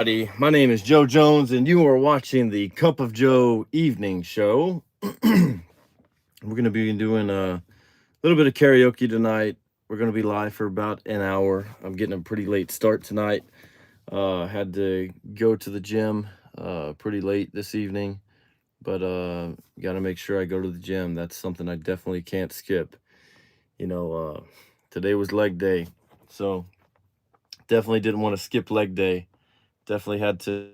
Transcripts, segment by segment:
Howdy, my name is Joe Jones, and you are watching the Cup of Joe evening show. We're going to be doing a little bit of karaoke tonight. We're going to be live for about an hour. I'm getting a pretty late start tonight. Had to go to the gym pretty late this evening, but got to make sure I go to the gym. That's something I definitely can't skip. Today was leg day, so definitely didn't want to skip leg day. Definitely had to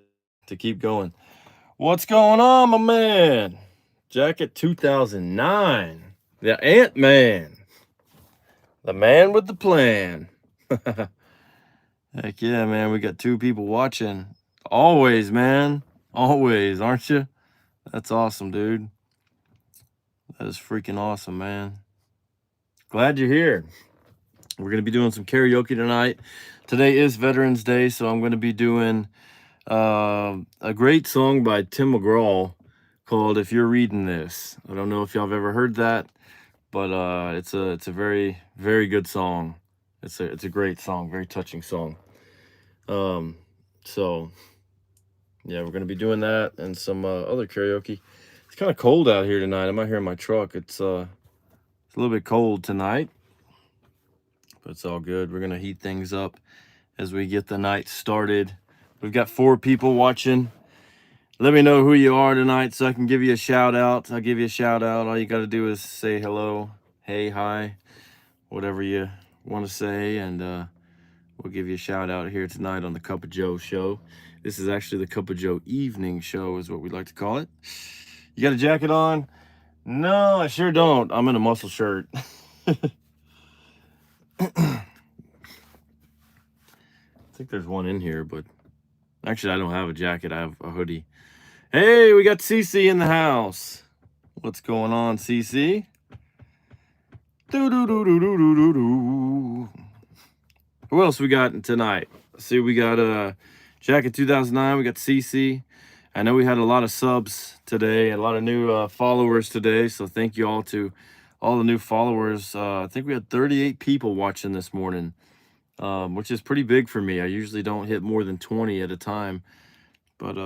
keep going. What's going on, my man? Jacket 2009. The Ant-Man. The man with the plan. Heck yeah, man. We got two people watching. Always, man. Always, aren't you? That's awesome, dude. That is freaking awesome, man. Glad you're here. We're going to be doing some karaoke tonight. Today is Veterans Day, so I'm going to be doing a great song by Tim McGraw called "If You're Reading This." I don't know if y'all have ever heard that, but it's a very, very good song. It's a great song, very touching song. So yeah, we're gonna be doing that and some other karaoke. It's kind of cold out here tonight. I'm out here in my truck. It's a little bit cold tonight, but it's all good. We're gonna heat things up as we get the night started. We've got 4 people watching. Let me know who you are tonight so I can give you a shout out. I'll give you a shout out. All you got to do is say hello, hey, hi, whatever you want to say, and we'll give you a shout out here tonight on the Cup of Joe show. This is actually the Cup of Joe evening show is what we like to call it. You got a jacket on? No, I sure don't. I'm in a muscle shirt. I think there's one in here, but actually I don't have a jacket. I have a hoodie. Hey, we got Cece in the house. What's going on, Cece? Who else we got tonight? See, we got Jacket 2009. We got Cece. I know we had a lot of subs today, a lot of new followers today. So thank you all to all the new followers. I think we had 38 people watching this morning, which is pretty big for me. I usually don't hit more than 20 at a time, but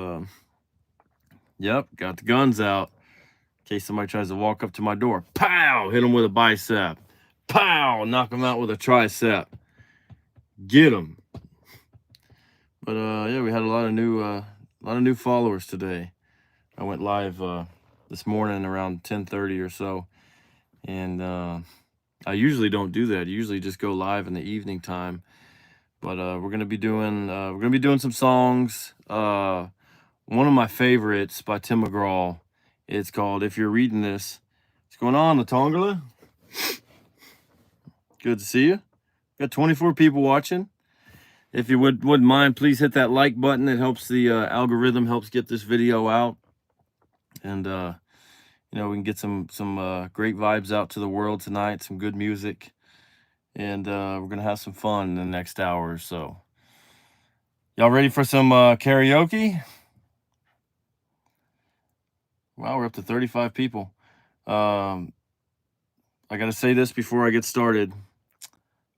yep, got the guns out in case somebody tries to walk up to my door. Pow! Hit them with a bicep. Pow! Knock them out with a tricep. Get them. But yeah, we had a lot of new followers today. I went live this morning around 10:30 or so, and I usually don't do that. I usually just go live in the evening time. But we're gonna be doing some songs. One of my favorites by Tim McGraw. It's called "If You're Reading This." What's going on, Latongala? Good to see you. Got 24 people watching. If you wouldn't mind, please hit that like button. It helps the algorithm, helps get this video out, and we can get some great vibes out to the world tonight. Some good music, and we're gonna have some fun in the next hour or so. Y'all ready for some karaoke? Wow, we're up to 35 people. I gotta say this before I get started.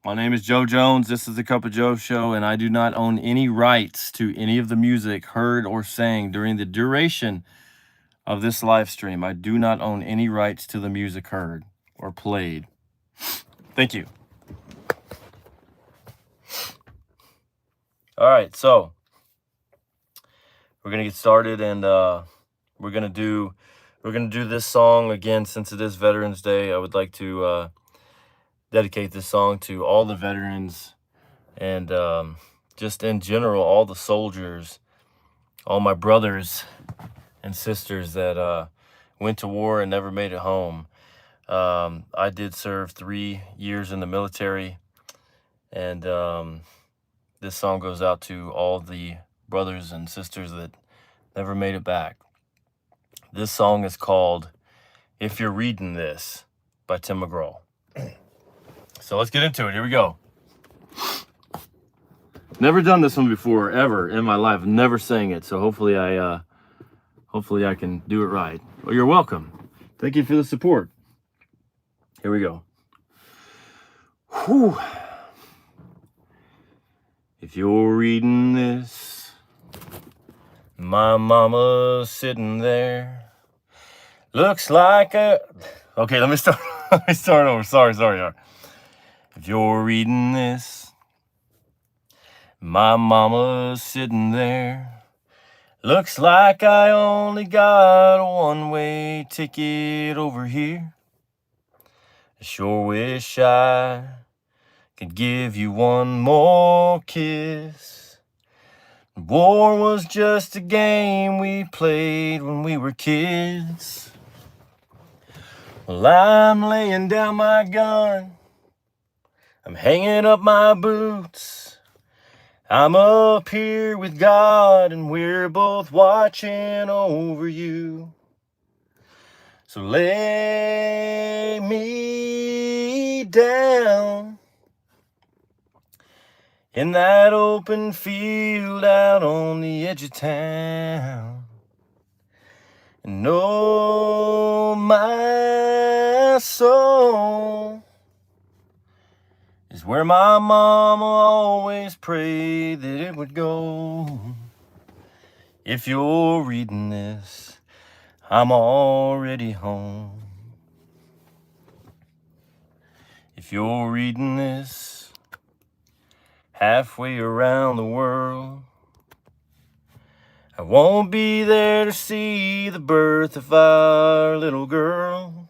My name is Joe Jones. This is the Cup of Joe show, and I do not own any rights to any of the music heard or sang during the duration of this live stream. I do not own any rights to the music heard or played. Thank you. All right, so we're gonna get started, and we're gonna do this song again. Since it is Veterans Day, I would like to dedicate this song to all the veterans and just in general, all the soldiers, all my brothers and sisters that went to war and never made it home. I did serve 3 years in the military, and this song goes out to all the brothers and sisters that never made it back. This song is called "If You're Reading This" by Tim McGraw. So let's get into it. Here we go. Never done this one before, ever in my life. Never sang it, so hopefully I can do it right. Well, you're welcome. Thank you for the support. Here we go. Whew. If you're reading this, My mama's sitting there. Looks like a... Okay, let me start. Let me start over. Sorry. If you're reading this, my mama's sitting there. Looks like I only got a one-way ticket over here. I sure wish I could give you one more kiss. War was just a game we played when we were kids. Well, I'm laying down my gun. I'm hanging up my boots. I'm up here with God, and we're both watching over you. So lay me down in that open field out on the edge of town. And oh, my soul is where my mama always prayed that it would go. If you're reading this, I'm already home. If you're reading this, halfway around the world, I won't be there to see the birth of our little girl.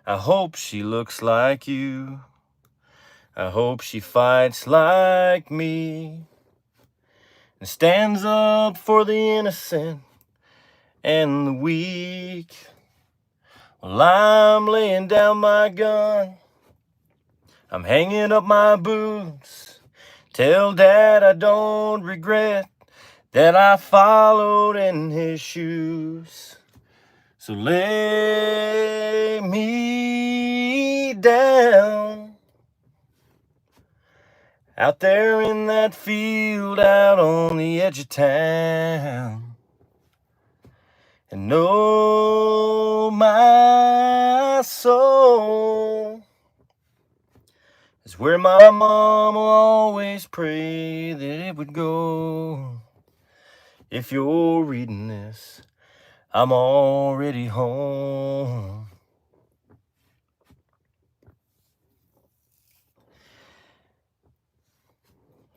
I hope she looks like you. I hope she fights like me and stands up for the innocent and the weak. Well, I'm laying down my gun. I'm hanging up my boots. Tell Dad I don't regret that I followed in his shoes. So lay me down out there in that field out on the edge of town. And oh, my soul is where my mama always prayed that it would go. If you're reading this, I'm already home.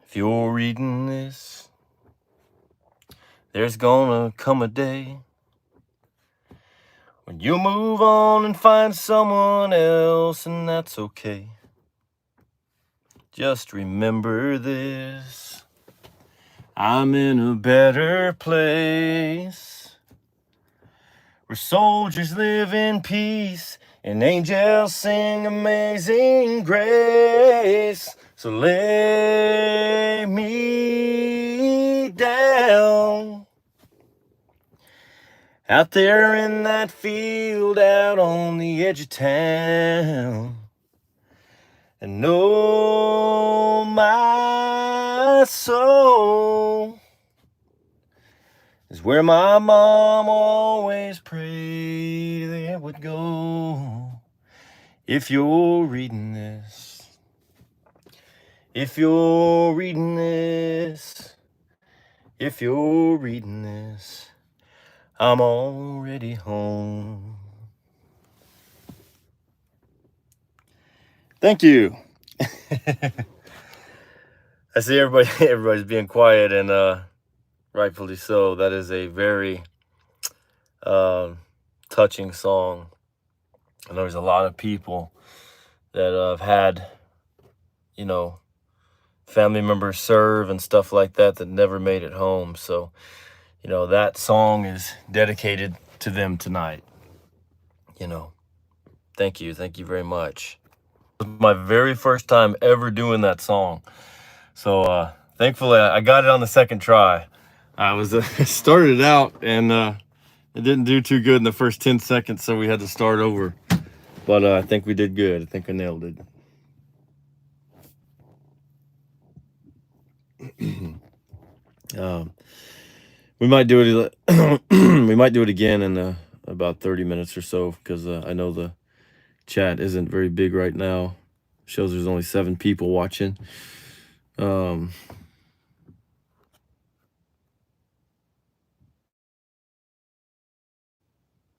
If you're reading this, there's gonna come a day when you'll move on and find someone else, and that's okay. Just remember this: I'm in a better place, where soldiers live in peace and angels sing Amazing Grace. So lay me down out there in that field out on the edge of town. And oh, my soul is where my mom always prayed that it would go. If you're reading this, if you're reading this, if you're reading this, I'm already home. Thank you. I see everybody's being quiet, and rightfully so. That is a very touching song. And there's a lot of people that have had, family members serve and stuff like that never made it home. So, that song is dedicated to them tonight. Thank you very much. It was my very first time ever doing that song. So thankfully I got it on the second try. I was started out and it didn't do too good in the first 10 seconds, so we had to start over. But I think we did good. I think I nailed it. We might do it. We might do it again in about 30 minutes or so, because I know the chat isn't very big right now. Shows there's only 7 people watching.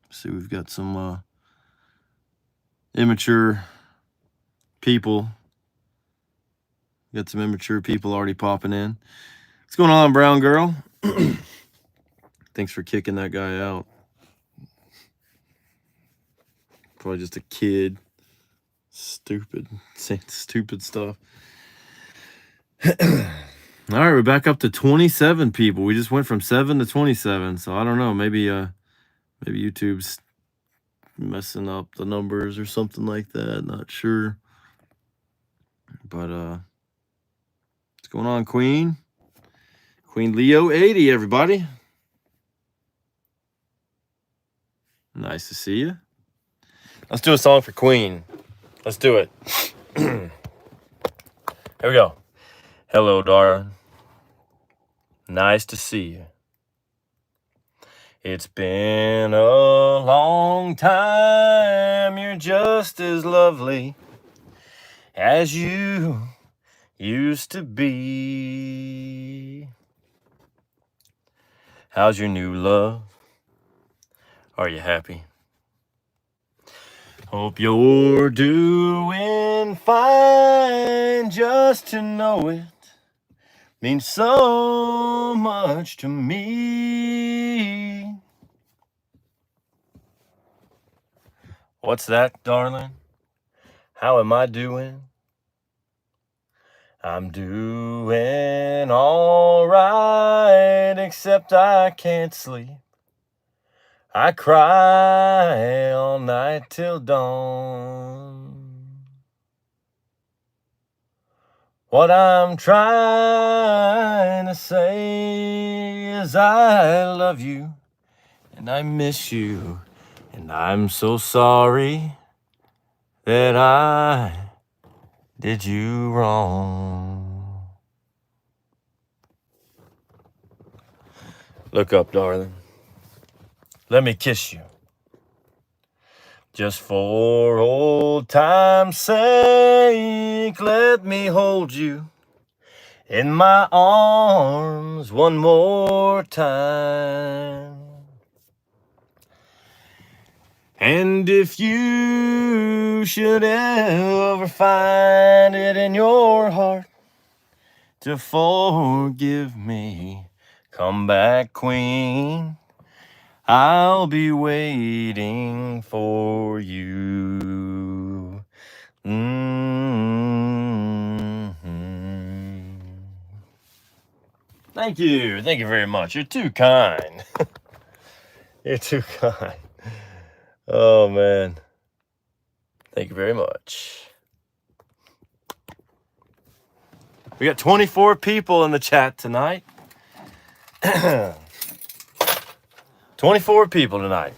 See, we've got some immature people. Got some immature people already popping in. What's going on, brown girl? Thanks for kicking that guy out. Probably just a kid. Stupid. Saying stupid stuff. All right, we're back up to 27 people. We just went from 7 to 27. So I don't know. Maybe YouTube's messing up the numbers or something like that. Not sure. But what's going on, Queen? Queen Leo 80, everybody. Nice to see you. Let's do a song for Queen. Let's do it. Here we go. Hello, darling. Nice to see you. It's been a long time. You're just as lovely as you used to be. How's your new love? Are you happy? Hope you're doing fine. Just to know it means so much to me. What's that, darling? How am I doing? I'm doing all right, except I can't sleep. I cry all night till dawn. What I'm trying to say is I love you and I miss you, and I'm so sorry that I did you wrong. Look up, darling. Let me kiss you. Just for old time's sake, let me hold you in my arms one more time. And if you should ever find it in your heart to forgive me, come back, Queen. I'll be waiting for you. Thank you. Thank you very much. You're too kind. You're too kind. Oh, man. Thank you very much. We got 24 people in the chat tonight. 24 people tonight.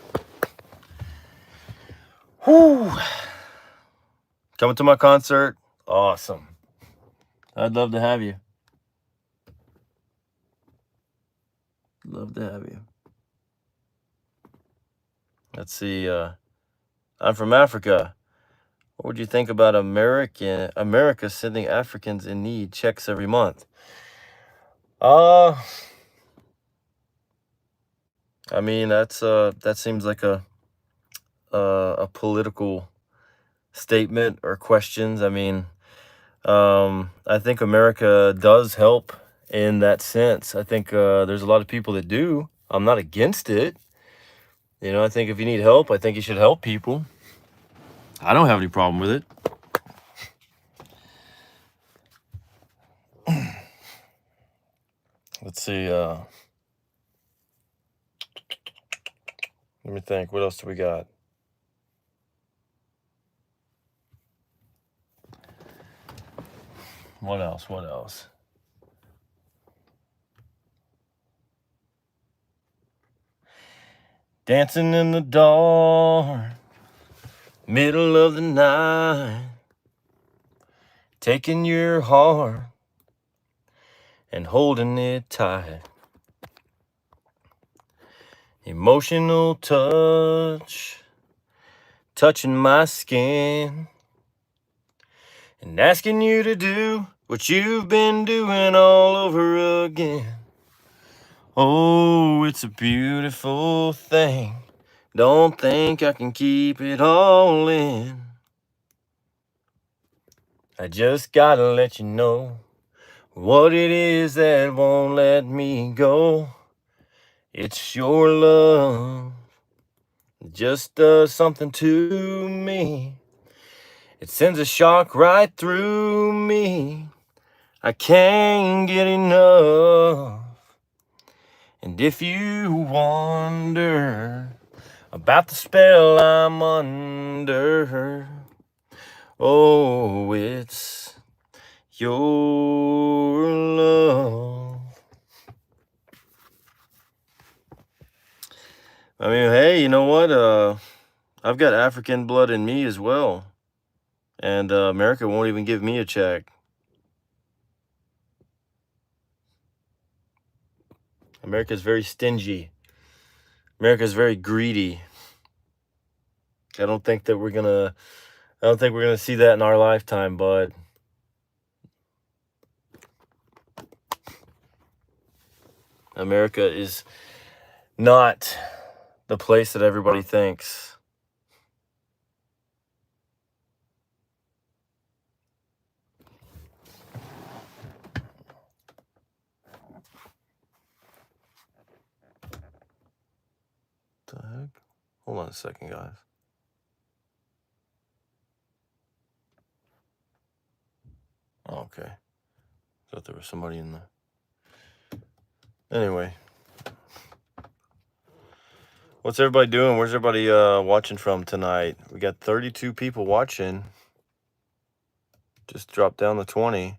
Whew. Coming to my concert. Awesome. I'd love to have you. Love to have you. Let's see. I'm from Africa. What would you think about America sending Africans in need checks every month? I mean, that seems like a political statement or questions. I mean, I think America does help in that sense. I think there's a lot of people that do. I'm not against it. You know, I think if you need help, I think you should help people. I don't have any problem with it. Let's see. Let me think. What else do we got? What else? Dancing in the dark, middle of the night, taking your heart and holding it tight. Emotional touch, touching my skin, and asking you to do what you've been doing all over again. Oh, it's a beautiful thing Don't think I can keep it all in. I just gotta let you know what it is that won't let me go. It's your love. It just does something to me. It sends a shock right through me. I can't get enough. And if you wonder about the spell I'm under, oh, it's your love. I mean, hey, you know what? I've got African blood in me as well. And America won't even give me a check. America's very stingy. America's very greedy. I don't think we're gonna see that in our lifetime, bud. America is not the place that everybody thinks. What the heck? Hold on a second, guys. Oh, okay. Thought there was somebody in there. Anyway. What's everybody doing? Where's everybody watching from tonight? We got 32 people watching. Just dropped down to 20.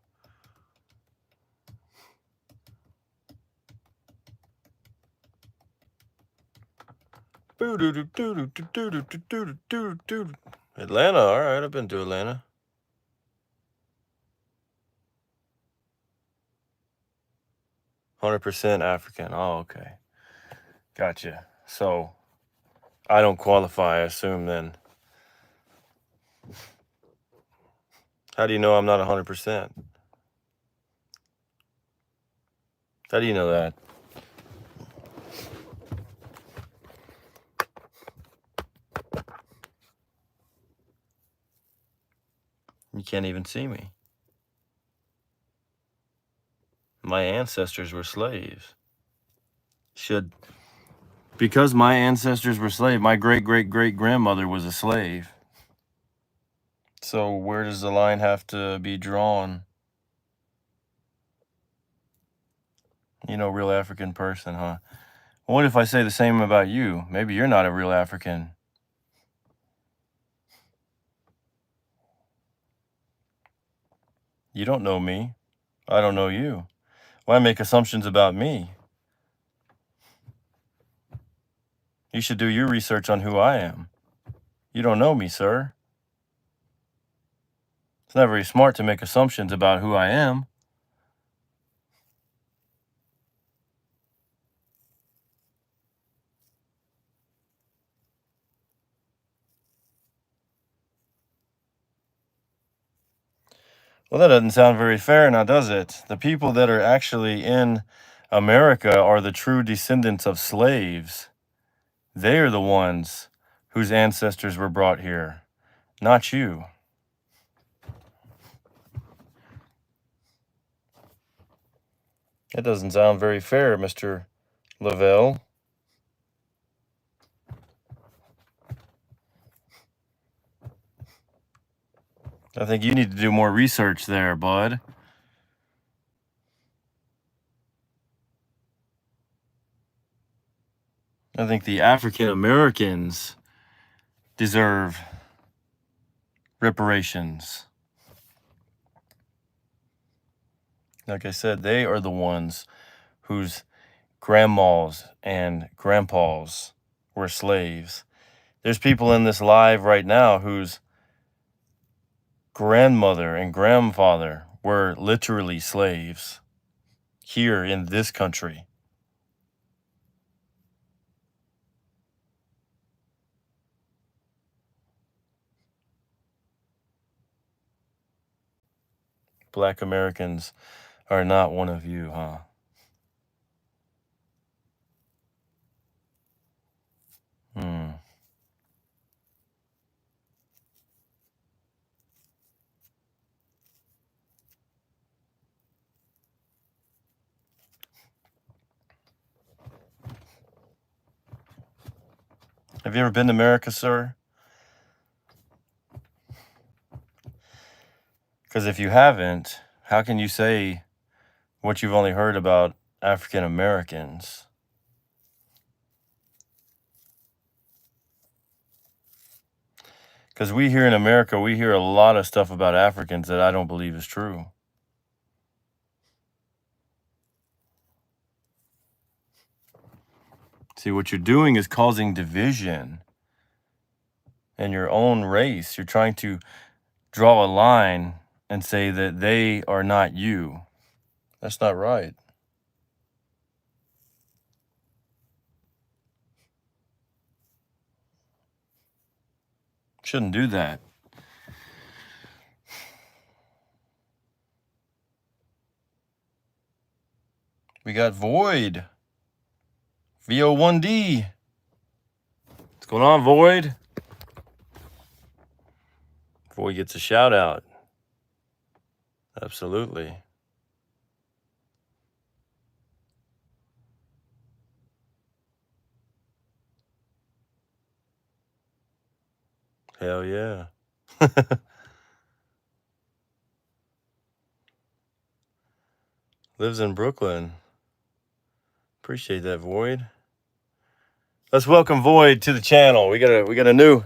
Atlanta, all right, I've been to Atlanta. 100% African. Oh, okay. Gotcha. So I don't qualify, I assume then. How do you know I'm not 100%? How do you know that? You can't even see me. My ancestors were slaves. Because my ancestors were slaves, my great-great-great-grandmother was a slave. So where does the line have to be drawn? You know, real African person, huh? What if I say the same about you? Maybe you're not a real African. You don't know me. I don't know you. Why make assumptions about me? You should do your research on who I am. You don't know me, sir. It's not very smart to make assumptions about who I am. Well, that doesn't sound very fair now, does it? The people that are actually in America are the true descendants of slaves. They are the ones whose ancestors were brought here, not you. That doesn't sound very fair, Mr. Lavelle. I think you need to do more research there, bud. I think the African Americans deserve reparations. Like I said, they are the ones whose grandmas and grandpas were slaves. There's people in this live right now whose grandmother and grandfather were literally slaves here in this country. Black Americans are not one of you, huh? Have you ever been to America, sir? Because if you haven't, how can you say what you've only heard about African Americans? Because we here in America, we hear a lot of stuff about Africans that I don't believe is true. See, what you're doing is causing division in your own race. You're trying to draw a line and say that they are not you. That's not right. Shouldn't do that. We got Void. VO1D. What's going on, Void? Void gets a shout out. Absolutely. Hell yeah. Lives in Brooklyn. Appreciate that, Void. Let's welcome Void to the channel. We got a new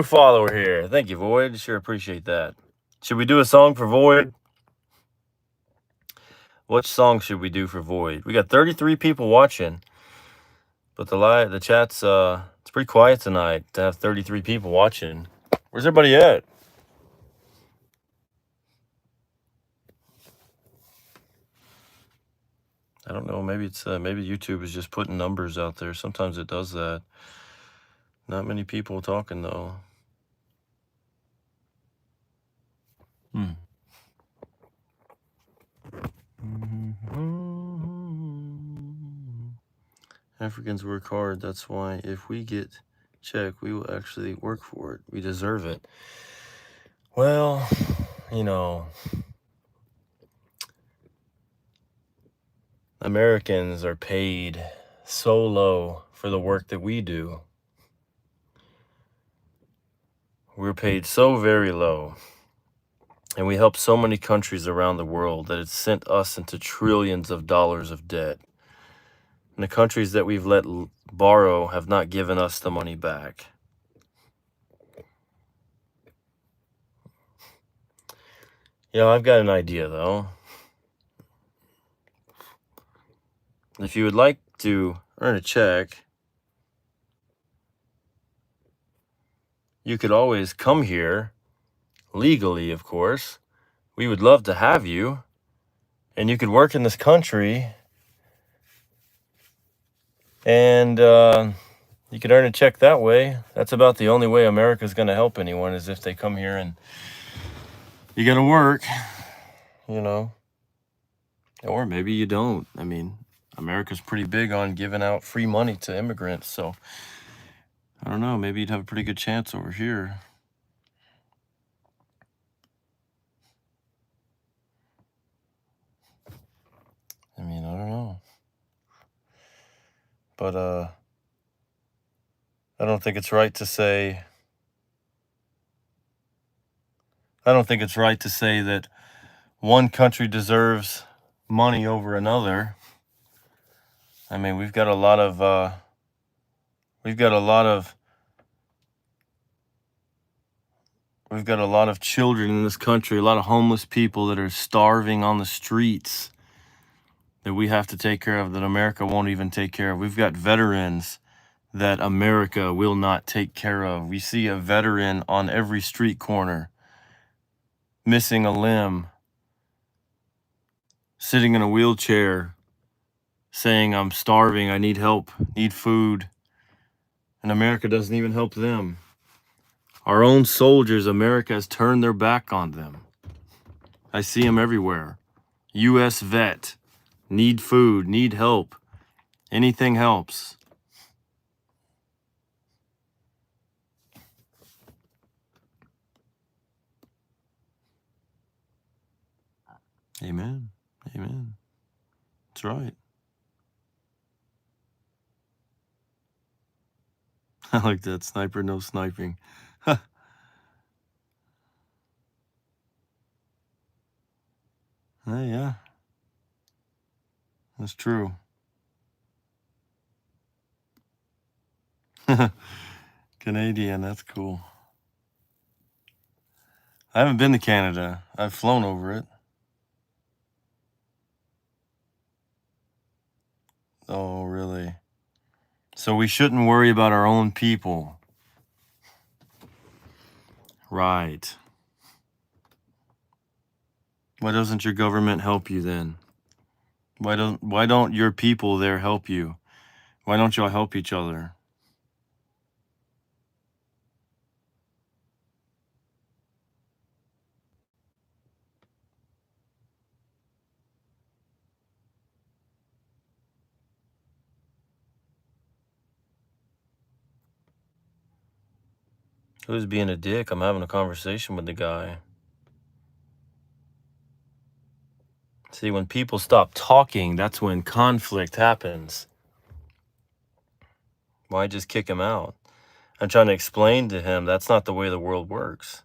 follower here. Thank you, Void. Sure appreciate that. Should we do a song for Void? What song should we do for Void? We got 33 people watching, but the chat's it's pretty quiet tonight to have 33 people watching. Where's everybody at? I don't know. Maybe it's maybe YouTube is just putting numbers out there. Sometimes it does that. Not many people talking though. Africans work hard. That's why if we get check, we will actually work for it. We deserve it. Well, you know, Americans are paid so low for the work that we do. We're paid so very low. And we help so many countries around the world that it's sent us into trillions of dollars of debt. And the countries that we've let borrow have not given us the money back. I've got an idea though. If you would like to earn a check, you could always come here, legally of course. We would love to have you, and you could work in this country, and you could earn a check that way. That's about the only way America's going to help anyone, is if they come here and you got to work, Or maybe you don't. I mean, America's pretty big on giving out free money to immigrants, so I don't know, maybe you'd have a pretty good chance over here. I mean, I don't know. But I don't think it's right to say that one country deserves money over another. I mean, we've got a lot of children in this country, a lot of homeless people that are starving on the streets that we have to take care of, that America won't even take care of. We've got veterans that America will not take care of. We see a veteran on every street corner, missing a limb, sitting in a wheelchair, saying, "I'm starving, I need help, need food." And America doesn't even help them. Our own soldiers, America has turned their back on them. I see them everywhere. U.S. vet, need food, need help. Anything helps. Amen. Amen. That's right. I like that. Sniper, no sniping. Hey, yeah, that's true. Canadian, that's cool. I haven't been to Canada. I've flown over it. Oh, really? So we shouldn't worry about our own people. Right. Why doesn't your government help you then? Why don't your people there help you? Why don't y'all help each other? Who's being a dick? I'm having a conversation with the guy. See, when people stop talking, that's when conflict happens. Why just kick him out? I'm trying to explain to him that's not the way the world works.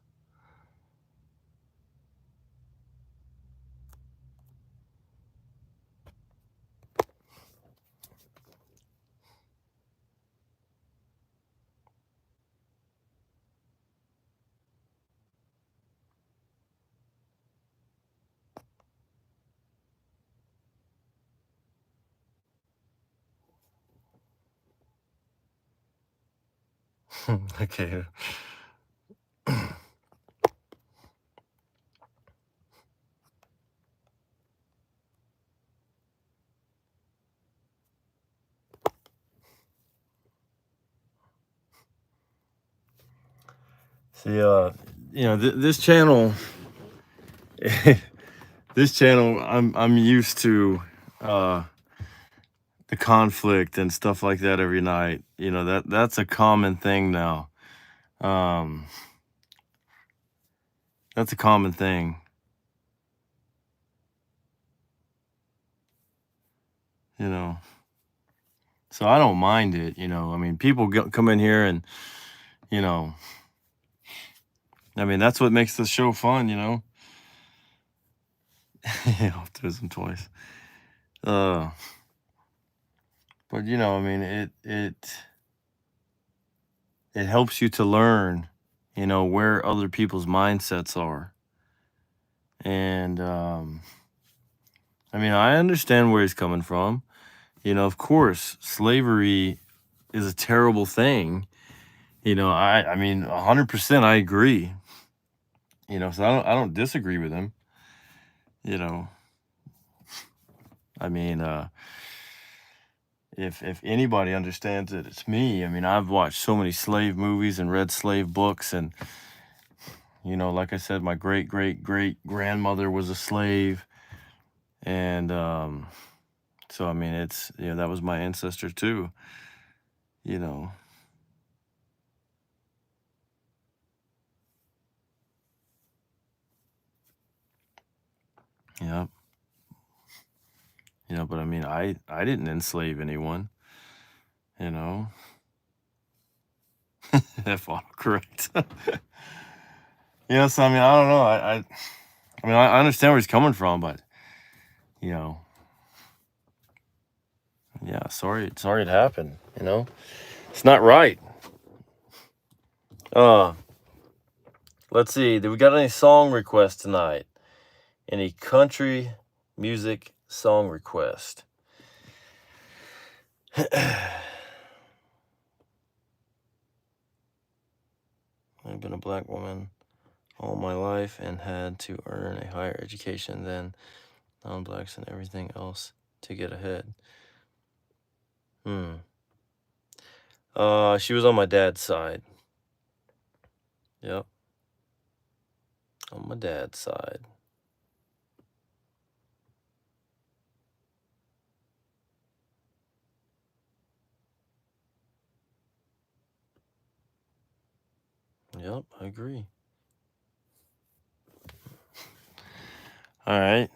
Okay. See, this channel, this channel, I'm used to the conflict and stuff like that every night. That's a common thing now. Um, that's a common thing. You know, so I don't mind it. I mean, people come in here and you know, I mean, that's what makes the show fun. Autism twice. Uh, but I mean, it helps you to learn, where other people's mindsets are. And I mean, I understand where he's coming from. Of course, slavery is a terrible thing. I mean, 100% I agree. So I don't disagree with him. You know, I mean, if anybody understands it, it's me. I mean, I've watched so many slave movies and read slave books, and like I said, my great great great grandmother was a slave, and so I mean, it's that was my ancestor too. You know, yeah, but I mean, I didn't enslave anyone. You know, F correct. So I mean, I don't know. I mean, I understand where he's coming from, but you know, yeah, sorry it happened. It's not right. Uh, let's see. Do we got any song requests tonight? Any country music song request? I've been a black woman all my life and had to earn a higher education than non-blacks and everything else to get ahead. She was on my dad's side. Yep. On my dad's side. Yep, I agree. All right.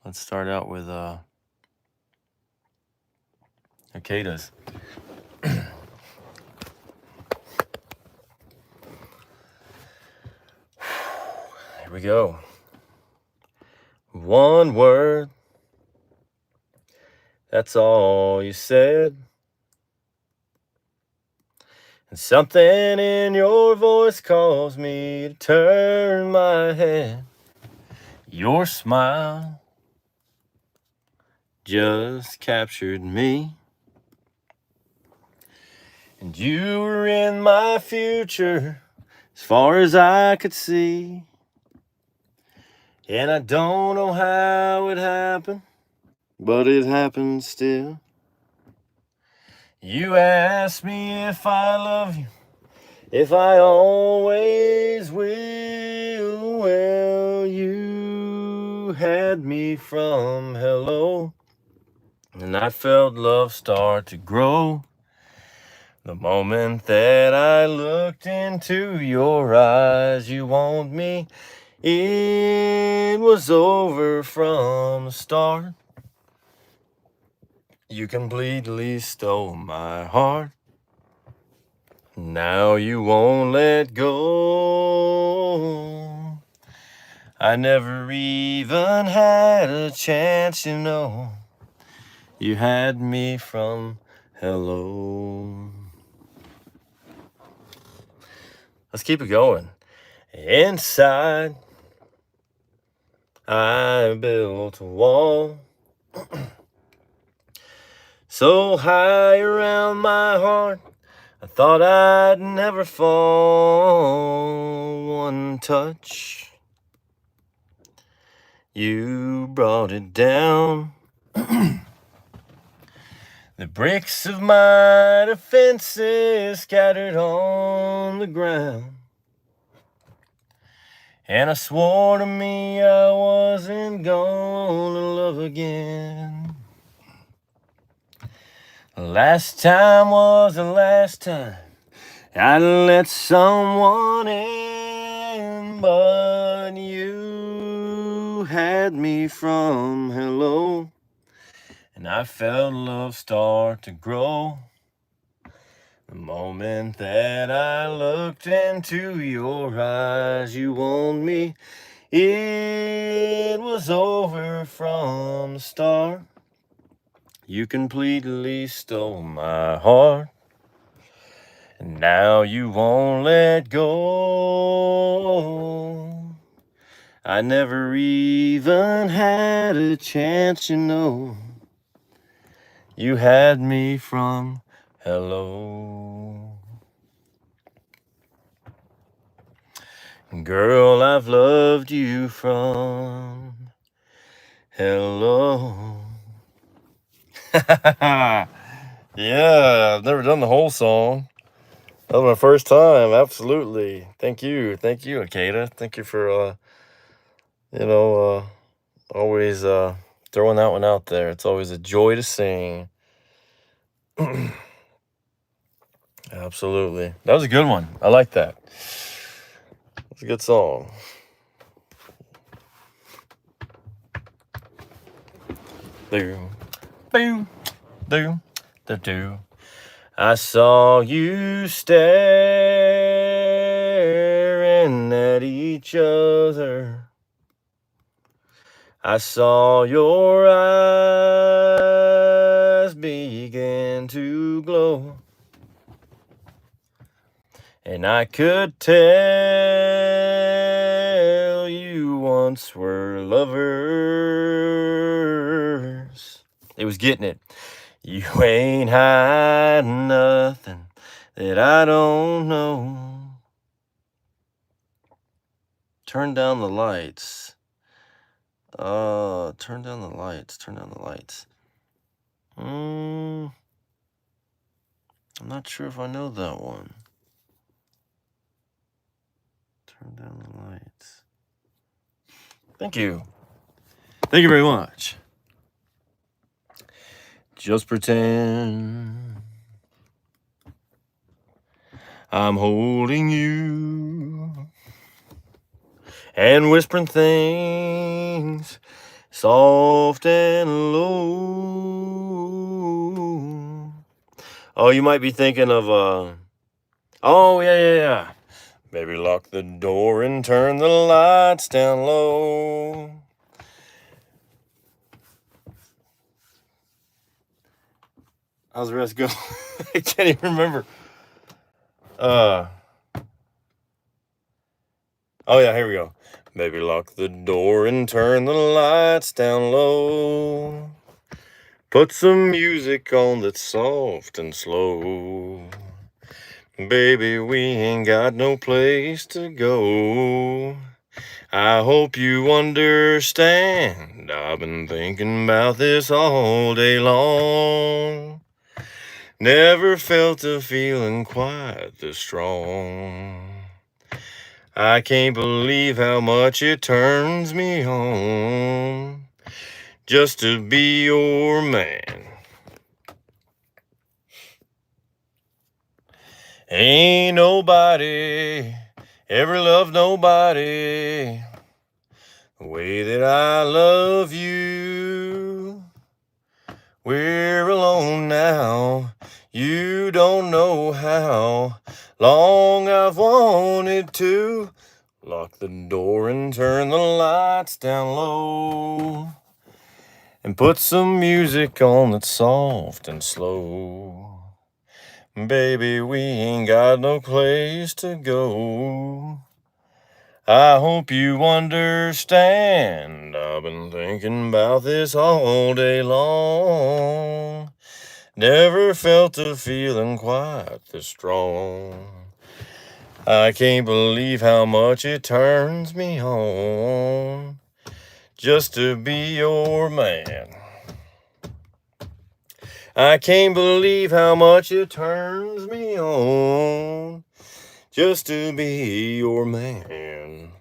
Let's start out with Cicadas. we go. One word, that's all you said. And something in your voice caused me to turn my head. Your smile just captured me. And you were in my future as far as I could see. And I don't know how it happened, but it happened still. You asked me if I love you, if I always will. Well, you had me from hello, and I felt love start to grow. The moment that I looked into your eyes, you want me. It was over from the start. You completely stole my heart. Now you won't let go. I never even had a chance, you know. You had me from hello. Let's keep it going. Inside, I built a wall so high around my heart, I thought I'd never fall. One touch, you brought it down. The bricks of my defenses scattered on the ground. And I swore to me I wasn't gonna love again. Last time was the last time I'd let someone in, but you had me from hello, and I felt love start to grow. The moment that I looked into your eyes, you want me. It was over from the start. You completely stole my heart. And now you won't let go. I never even had a chance, you know. You had me from hello. Girl, I've loved you from hello. Yeah, I've never done the whole song. That was my first time. Absolutely. Thank you, Akeda. Thank you for always throwing that one out there. It's always a joy to sing. Absolutely. That was a good one. I like that. It's a good song. Boom, boom, boom, do. I saw you staring at each other. I saw your eyes begin to glow. And I could tell you once were lovers. It was getting it. You ain't hiding nothing that I don't know. Turn down the lights. Turn down the lights. I'm not sure if I know that one. Turn down the lights. Thank you. Thank you very much. Just pretend I'm holding you and whispering things soft and low. Oh, you might be thinking of, oh, yeah. Baby, lock the door and turn the lights down low. How's the rest go? I can't even remember. Oh yeah, here we go. Baby, lock the door and turn the lights down low. Put some music on that's soft and slow. Baby, we ain't got no place to go. I hope you understand. I've been thinking about this all day long. Never felt a feeling quite this strong. I can't believe how much it turns me on just to be your man. Ain't nobody ever loved nobody the way that I love you. We're alone now, you don't know how long I've wanted to. Lock the door and turn the lights down low. And put some music on that's soft and slow. Baby, we ain't got no place to go. I hope you understand. I've been thinking about this all day long. Never felt a feeling quite this strong. I can't believe how much it turns me on just to be your man. I can't believe how much it turns me on just to be your man.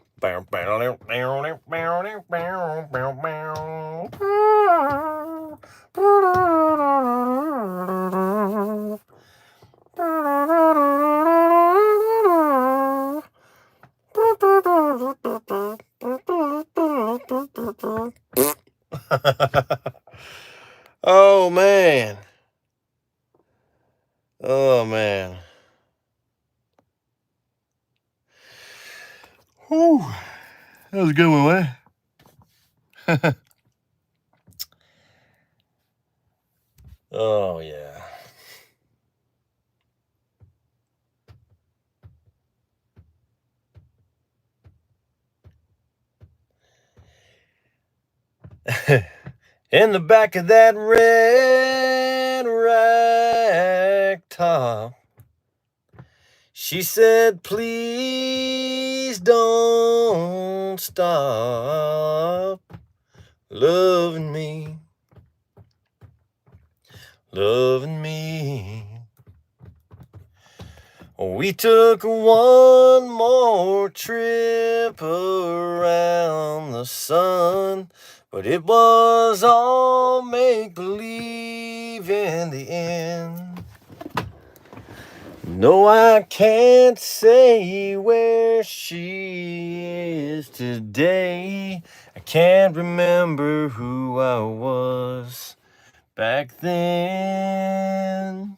Oh man. Oh man. Whew. That was a good one, wasn't it? Oh yeah. In the back of that red rag top, she said, please don't stop loving me, loving me. We took one more trip around the sun, but it was all make-believe in the end. No, I can't say where she is today. I can't remember who I was back then.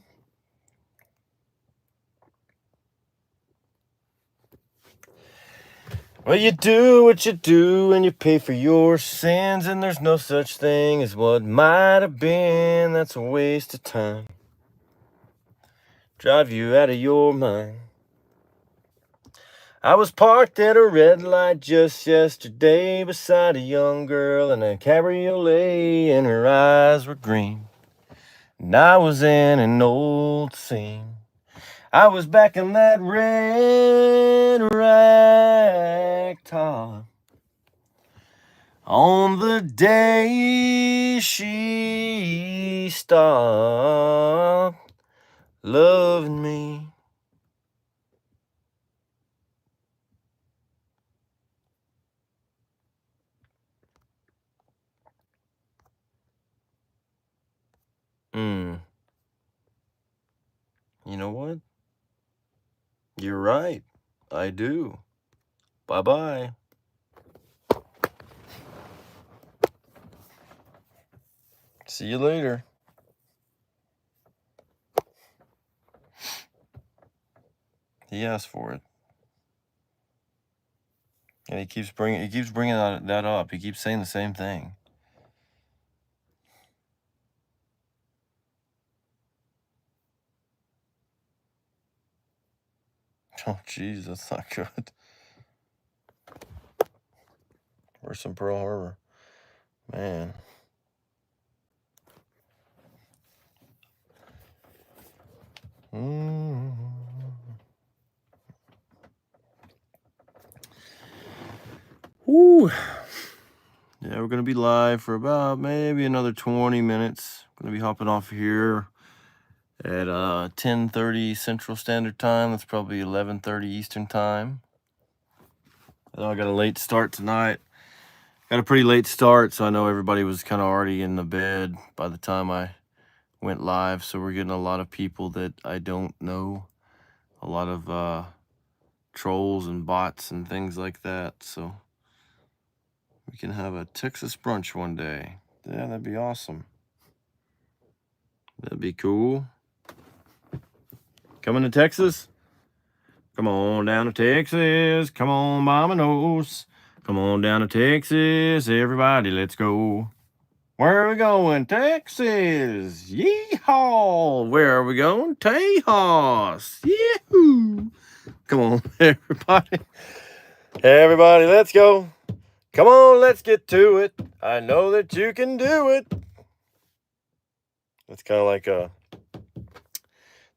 Well, you do what you do and you pay for your sins, and there's no such thing as what might have been. That's a waste of time. Drive you out of your mind. I was parked at a red light just yesterday beside a young girl in a cabriolet, and her eyes were green, and I was in an old scene. I was back in that red rag top on the day she stopped loving me. You know what? You're right. I do. Bye-bye. See you later. He asked for it. And he keeps bringing that up. He keeps saying the same thing. Oh, jeez, that's not good. Worse than Pearl Harbor. Man. Woo. Yeah, we're going to be live for about maybe another 20 minutes. I'm going to be hopping off here at 10:30 Central Standard Time. That's probably 11:30 Eastern Time. I got a late start tonight. Got a pretty late start, so I know everybody was kind of already in the bed by the time I went live. So we're getting a lot of people that I don't know. A lot of trolls and bots and things like that. So we can have a Texas brunch one day. Yeah, that'd be awesome. That'd be cool. Coming to Texas? Come on down to Texas. Come on, by my nose. Come on down to Texas. Everybody, let's go. Where are we going? Texas. Yeehaw. Where are we going? Tejas. Yee-hoo. Come on, everybody. Everybody, let's go. Come on, let's get to it. I know that you can do it. It's kind of like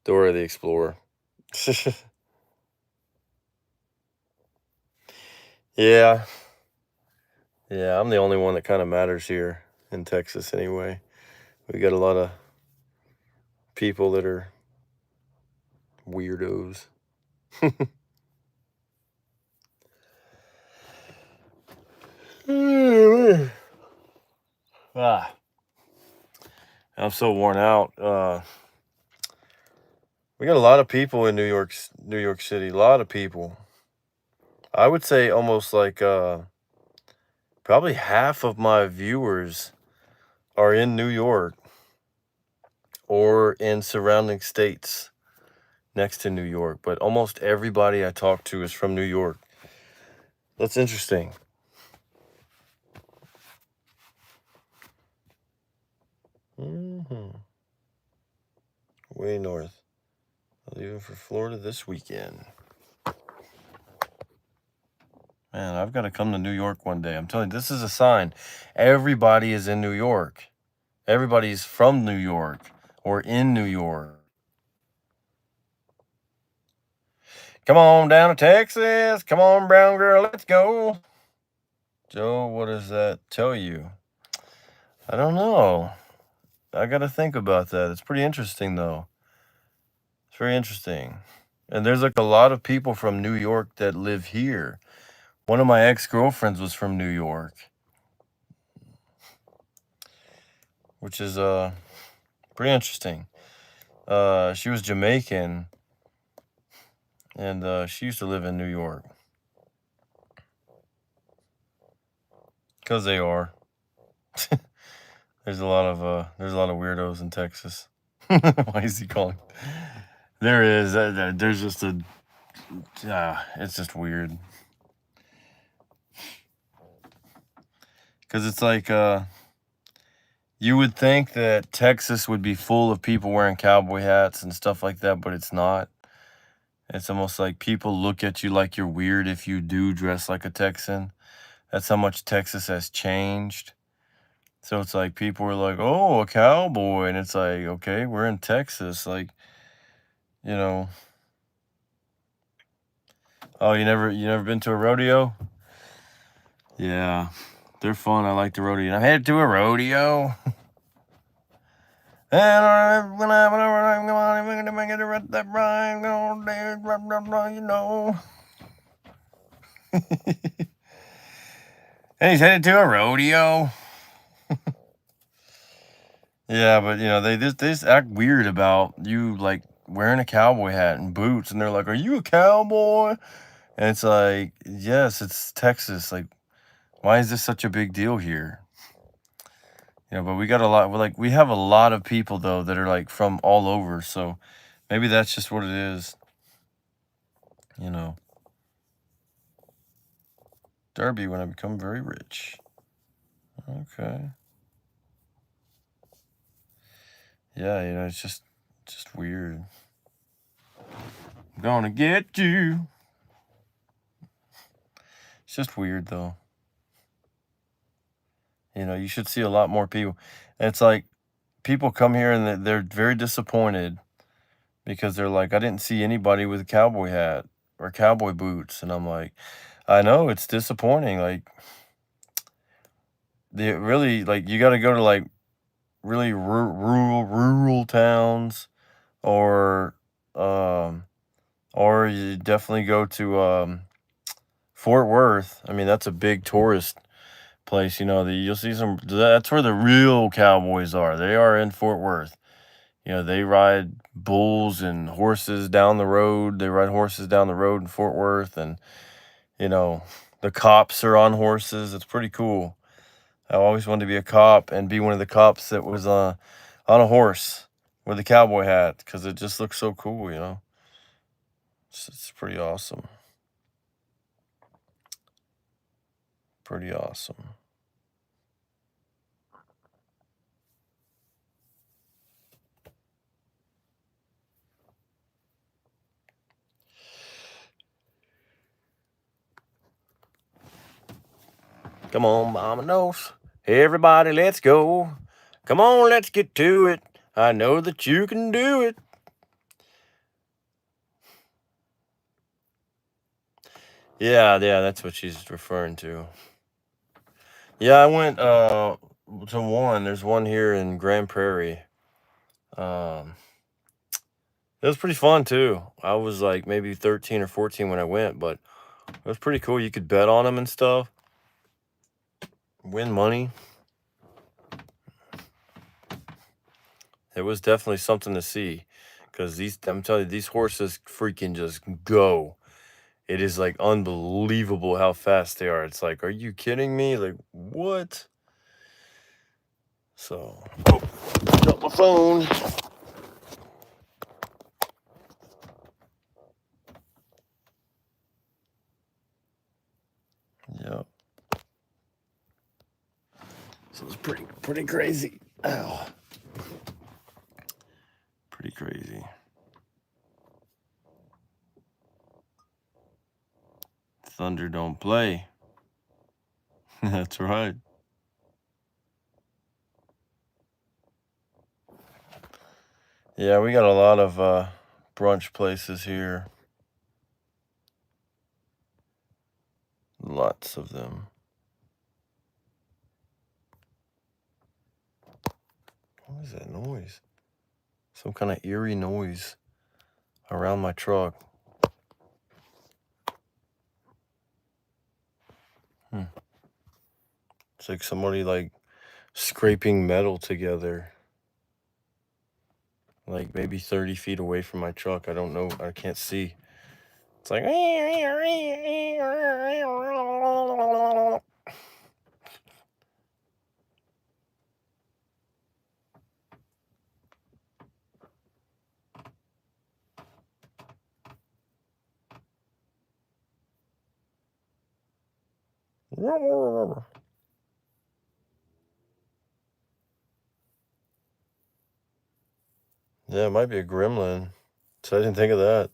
Dora the Explorer. Yeah. Yeah, I'm the only one that kind of matters here in Texas anyway. We got a lot of people that are weirdos. I'm so worn out. We got a lot of people in New York City. A lot of people. I would say almost like probably half of my viewers are in New York or in surrounding states next to New York. But almost everybody I talk to is from New York. That's interesting. Way north. Leaving for Florida this weekend. Man, I've got to come to New York one day. I'm telling you, this is a sign. Everybody is in New York. Everybody's from New York or in New York. Come on down to Texas. Come on, brown girl, let's go. Joe, what does that tell you? I don't know. I got to think about that. It's pretty interesting, though. It's very interesting. And there's like a lot of people from New York that live here. One of my ex-girlfriends was from New York, which is pretty interesting. She was Jamaican, and she used to live in New York. Because they are. There's a lot of weirdos in Texas. Why is he calling? There is. There's just a. It's just weird. Because it's like you would think that Texas would be full of people wearing cowboy hats and stuff like that, but it's not. It's almost like people look at you like you're weird if you do dress like a Texan. That's how much Texas has changed. So it's like people are like, oh, a cowboy. And it's like, okay, we're in Texas. Like, you know. Oh, you never been to a rodeo? Yeah, they're fun. I like the rodeo. I headed to a rodeo. And when I'm gonna get that rhyme, you know. And he's headed to a rodeo. Yeah, but you know, they just act weird about you like wearing a cowboy hat and boots, and they're like, "Are you a cowboy?" And it's like, yes, it's Texas. Like, why is this such a big deal here? You know, but we got a lot. We have a lot of people though that are like from all over. So maybe that's just what it is. You know. Derby when I become very rich. Okay. Yeah, you know, it's just weird. I'm gonna get you. It's just weird though. You know, you should see a lot more people. And it's like people come here and they're very disappointed because they're like, I didn't see anybody with a cowboy hat or cowboy boots. And I'm like, I know it's disappointing. Like, they really, like, you got to go to like really rural towns, or um or you definitely go to Fort Worth. I mean, that's a big tourist place, you know. You'll see some, that's where the real cowboys are. They are in Fort Worth. You know, they ride bulls and horses down the road. They ride horses down the road in Fort Worth, and you know, the cops are on horses. It's pretty cool. I always wanted to be a cop and be one of the cops that was on a horse with a cowboy hat, because it just looks so cool, you know. It's pretty awesome. Pretty awesome. Come on, Mama knows. Everybody, let's go. Come on, let's get to it. I know that you can do it. Yeah, that's what she's referring to. Yeah, I went to one. There's one here in Grand Prairie. Um, it was pretty fun too. I was like maybe 13 or 14 when I went, but it was pretty cool. You could bet on them and stuff, win money. It was definitely something to see, because I'm telling you, these horses freaking just go. It is like unbelievable how fast they are. It's like, are you kidding me? Like, what? So, oh, got my phone. Yep. So it's pretty crazy. Ow. Pretty crazy. Thunder don't play. That's right. Yeah, we got a lot of brunch places here. Lots of them. What is that noise? Some kind of eerie noise around my truck. It's like somebody like scraping metal together. Like maybe 30 feet away from my truck. I don't know. I can't see. It's like. Yeah, it might be a gremlin. So I didn't think of that.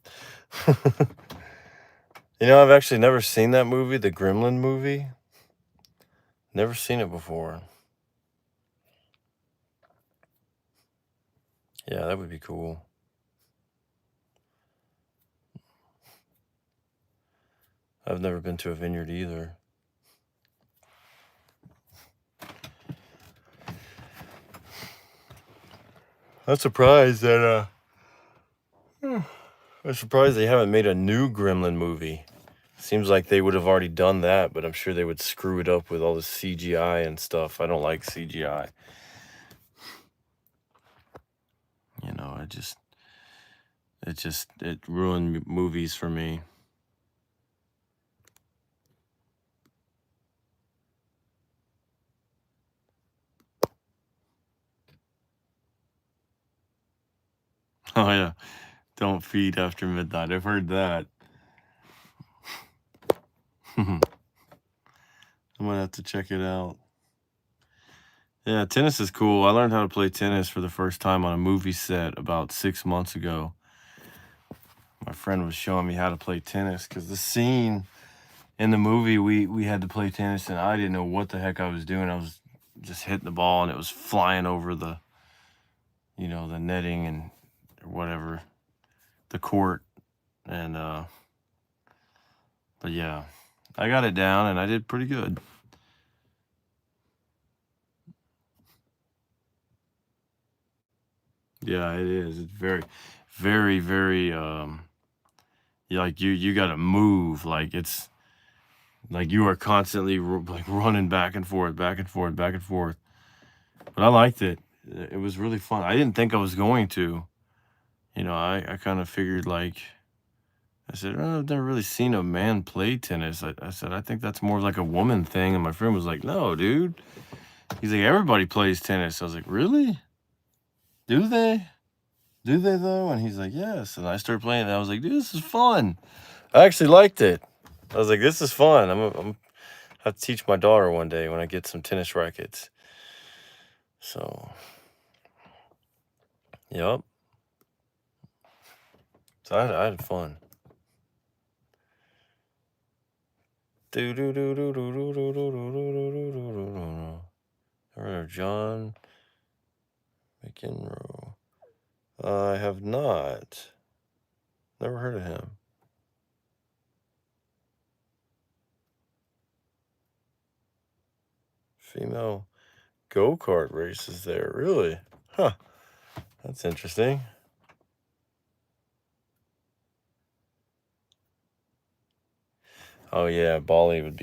You know, I've actually never seen that movie, the Gremlin movie. Never seen it before. Yeah, that would be cool. I've never been to a vineyard either. I'm surprised that I'm surprised they haven't made a new Gremlin movie. Seems like they would have already done that, but I'm sure they would screw it up with all the CGI and stuff. I don't like CGI. You know, it ruined movies for me. Oh yeah, don't feed after midnight. I've heard that. I might have to check it out. Yeah, tennis is cool. I learned how to play tennis for the first time on a movie set about 6 months ago. My friend was showing me how to play tennis because the scene in the movie we had to play tennis and I didn't know what the heck I was doing. I was just hitting the ball and it was flying over the the netting and whatever, the court. And but yeah, I got it down and I did pretty good. Yeah, it is. It's very, very, very like you got to move like it's like you are constantly like running back and forth, back and forth, back and forth. But I liked it. It was really fun. I didn't think I was going to. I kind of figured like I said, oh, I've never really seen a man play tennis. I said, I think that's more like a woman thing. And my friend was like, no, dude. He's like, everybody plays tennis. I was like, really? Do they? Do they though? And he's like, yes. And I started playing and I was like, dude, this is fun. I actually liked it. I was like, this is fun. I'm have to teach my daughter one day when I get some tennis rackets. So, yep. So I had fun. Do do do do do do do do do do do do do. Heard of John McEnroe? I have not. Never heard of him. Female go-kart races there, really? Huh. That's interesting. Oh yeah, Bali that'd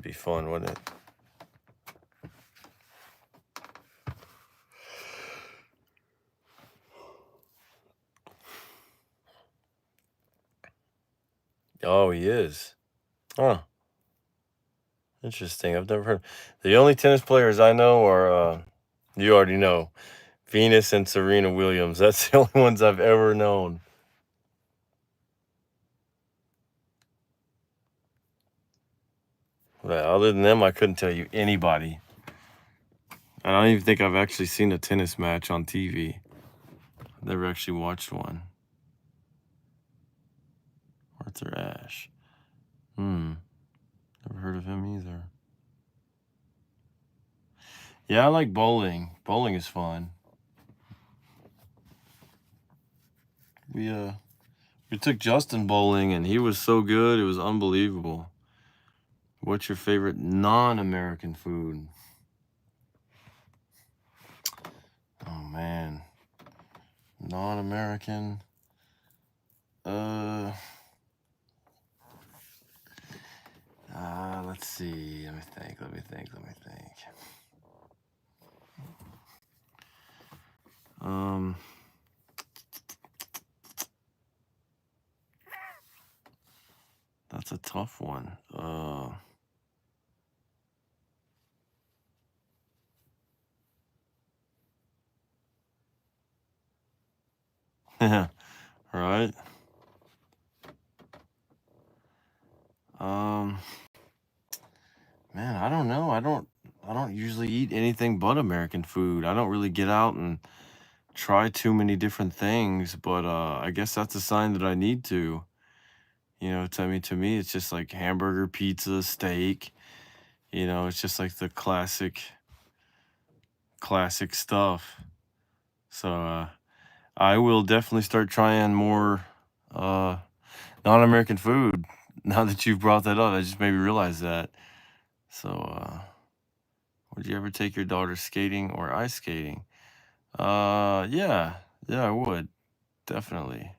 be fun, wouldn't it? Oh, he is. Huh. Interesting. I've never heard. The only tennis players I know are you already know, Venus and Serena Williams. That's the only ones I've ever known. But other than them, I couldn't tell you anybody. I don't even think I've actually seen a tennis match on TV. Never actually watched one. Arthur Ashe. Never heard of him either. Yeah, I like bowling. Bowling is fun. We took Justin bowling and he was so good, it was unbelievable. What's your favorite non-American food? Oh man. Non-American. Let's see. Let me think. Um, that's a tough one. Right. Man, I don't know. I don't usually eat anything but American food. I don't really get out and try too many different things, but I guess that's a sign that I need to. To me it's just like hamburger, pizza, steak. It's just like the classic stuff. So I will definitely start trying more uh non-American food now that you've brought that up. I just made me realize that. So would you ever take your daughter skating or ice skating? Yeah. Yeah, I would. Definitely.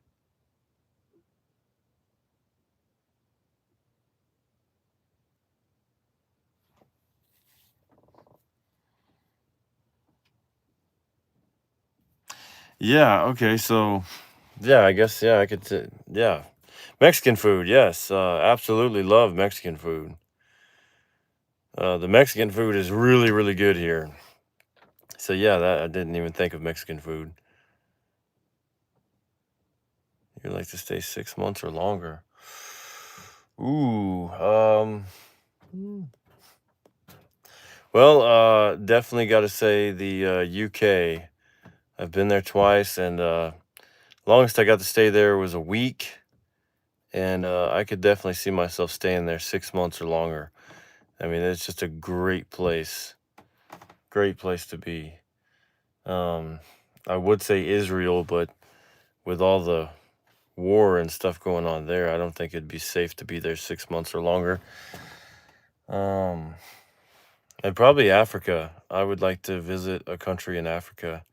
Yeah, okay. So, yeah, I guess yeah, I could yeah. Mexican food. Yes. Absolutely love Mexican food. The Mexican food is really really good here. So yeah, that I didn't even think of Mexican food. You like to stay 6 months or longer? Ooh, Well, definitely got to say the UK. I've been there twice, and longest I got to stay there was a week, and I could definitely see myself staying there 6 months or longer. I mean, it's just a great place to be. I would say Israel, but with all the war and stuff going on there, I don't think it'd be safe to be there 6 months or longer. And probably Africa. I would like to visit a country in Africa.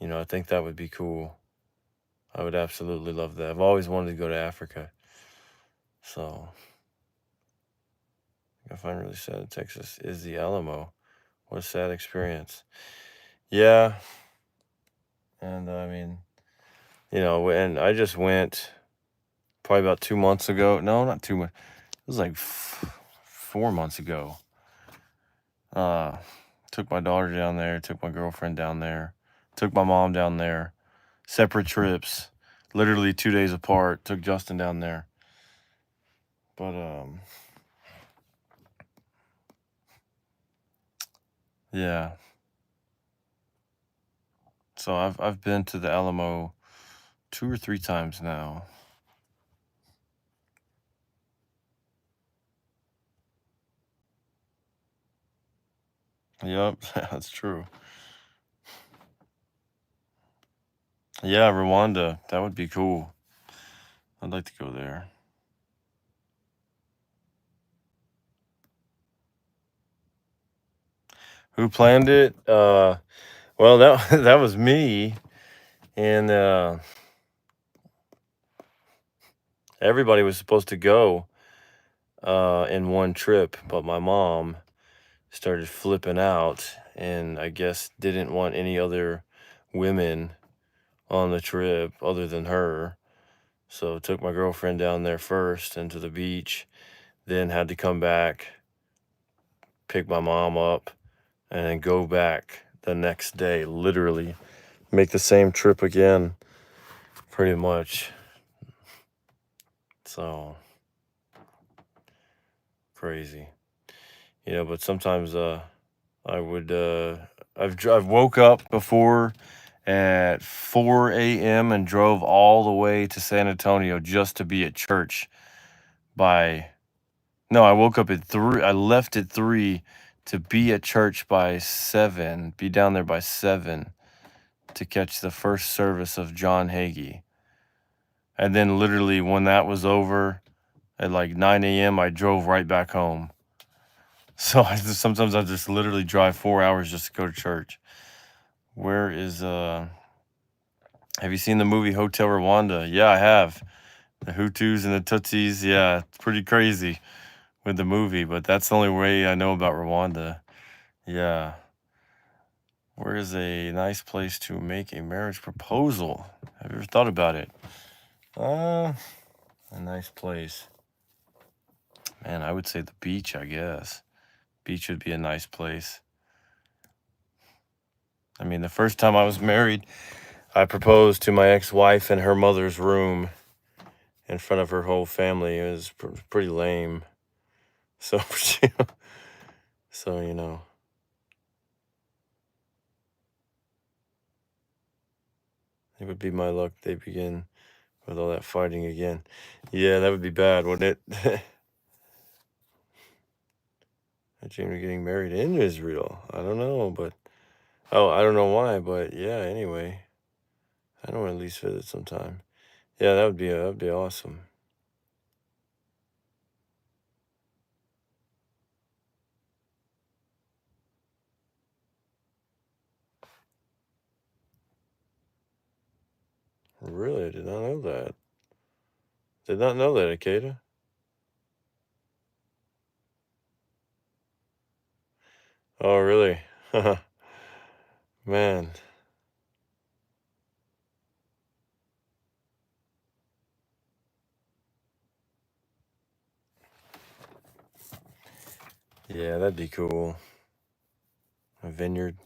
I think that would be cool. I would absolutely love that. I've always wanted to go to Africa. So, I find really sad in Texas is the Alamo. What a sad experience. Yeah. And I mean, and I just went probably about 2 months ago. No, not 2 months. It was like 4 months ago. Took my daughter down there, took my girlfriend down there, took my mom down there. Separate trips, literally 2 days apart. Took Justin down there. But yeah. So I've been to the Alamo 2 or 3 times now. Yep, that's true. Yeah, Rwanda, that would be cool. I'd like to go there. Who planned it? Well, that that was me, and everybody was supposed to go in one trip, but my mom started flipping out, and I guess didn't want any other women on the trip other than her. So took my girlfriend down there first and to the beach, then had to come back, pick my mom up, and then go back the next day, literally make the same trip again, pretty much. So crazy. But sometimes I would I've woke up before at 4 a.m. and drove all the way to San Antonio just to be at church by no, I woke up at 3. I left at 3 to be at church by 7, be down there by 7 to catch the first service of John Hagee. And then literally when that was over at like 9 a.m., I drove right back home. So sometimes I just literally drive 4 hours just to go to church. Where is have you seen the movie Hotel Rwanda? Yeah, I have. The Hutus and the Tutsis. Yeah, it's pretty crazy with the movie, but that's the only way I know about Rwanda. Yeah. Where is a nice place to make a marriage proposal? Have you ever thought about it? A nice place. Man, I would say the beach, I guess. Beach would be a nice place. I mean, the first time I was married, I proposed to my ex-wife in her mother's room in front of her whole family. It was pretty lame. So, so it would be my luck they begin with all that fighting again. Yeah, that would be bad, wouldn't it? I dreamed of getting married in Israel. I don't know, but I don't know why, but yeah. Anyway, I don't want to at least visit sometime. Yeah, that'd be awesome. Really, I did not know that. Did not know that, Akeda. Oh, really? Man. Yeah, that'd be cool. A vineyard.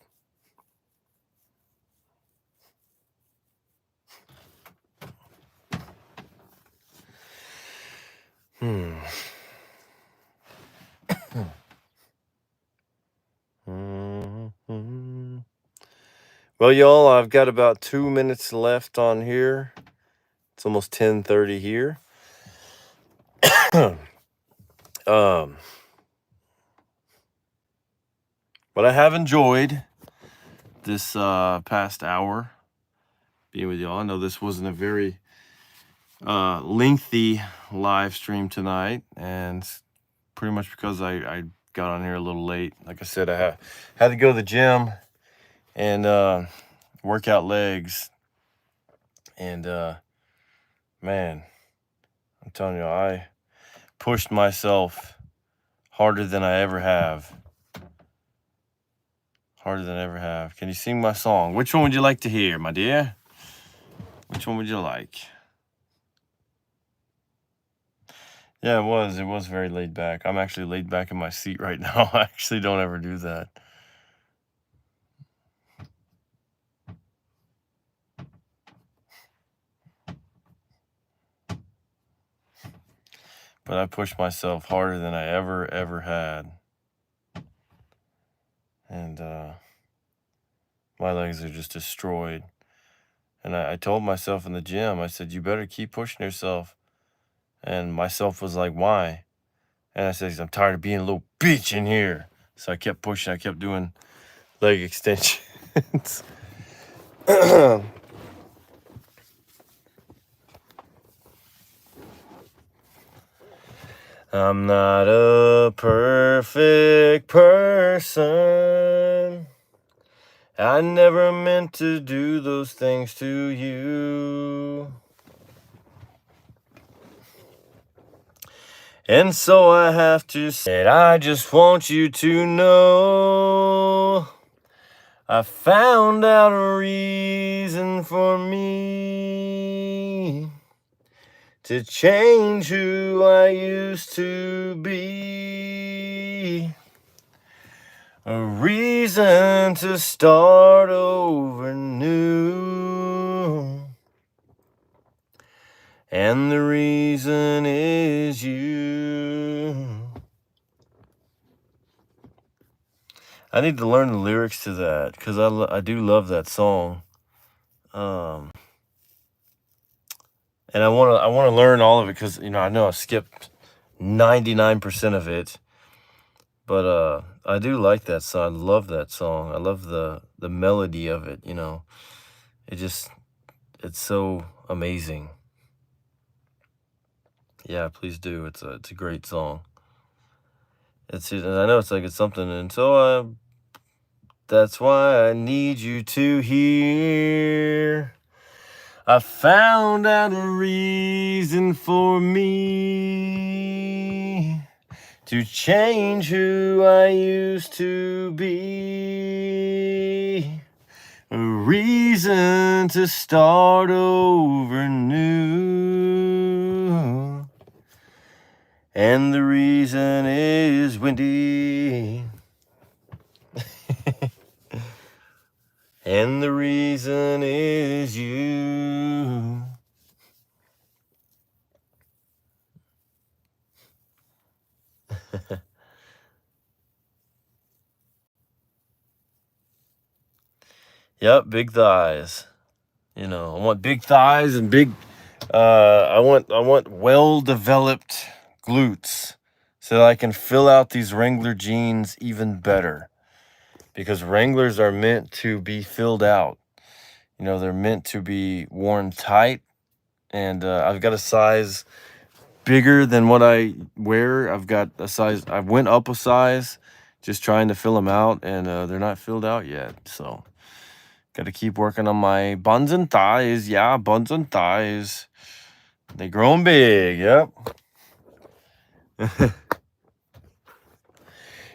Hmm. Well, y'all, I've got about 2 minutes left on here. It's almost 10:30 here. um, but I have enjoyed this past hour being with y'all. I know this wasn't a very lengthy live stream tonight, and pretty much because I got on here a little late. Like I said, I had to go to the gym and work out legs. And man, I'm telling you, I pushed myself harder than I ever have. Harder than I ever have. Can you sing my song? Which one would you like to hear, my dear? Which one would you like? Yeah, it was very laid back. I'm actually laid back in my seat right now. I actually don't ever do that. But I pushed myself harder than I ever had. And my legs are just destroyed. And I told myself in the gym, I said, you better keep pushing yourself. And myself was like, why? And I said, I'm tired of being a little bitch in here. So I kept pushing. I kept doing leg extensions. I'm not a perfect person. I never meant to do those things to you. And so I have to say, I just want you to know I found out a reason for me to change who I used to be. A reason to start over new. And the reason is you. I need to learn the lyrics to that because I do love that song. And I want to learn all of it because I know I skipped 99% of it. But I do like that song. I love that song. I love the melody of it, it's so amazing. Yeah, please do. It's a great song. And I know it's something, and so that's why I need you to hear. I found out a reason for me to change who I used to be. A reason to start over new. And the reason is Wendy. And the reason is you. Yep, big thighs. I want big thighs and big I want well-developed glutes so that I can fill out these Wrangler jeans even better. Because Wranglers are meant to be filled out. They're meant to be worn tight. And I've got a size bigger than what I wear. I've got a size, I went up a size just trying to fill them out, and they're not filled out yet. So got to keep working on my buns and thighs. Yeah, buns and thighs. They growing big. Yep.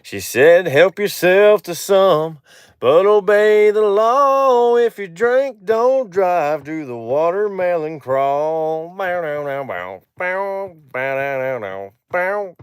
She said, help yourself to some, but obey the law. If you drink, don't drive. Do the watermelon crawl. Bow, bow, bow, bow, bow, bow, bow, bow.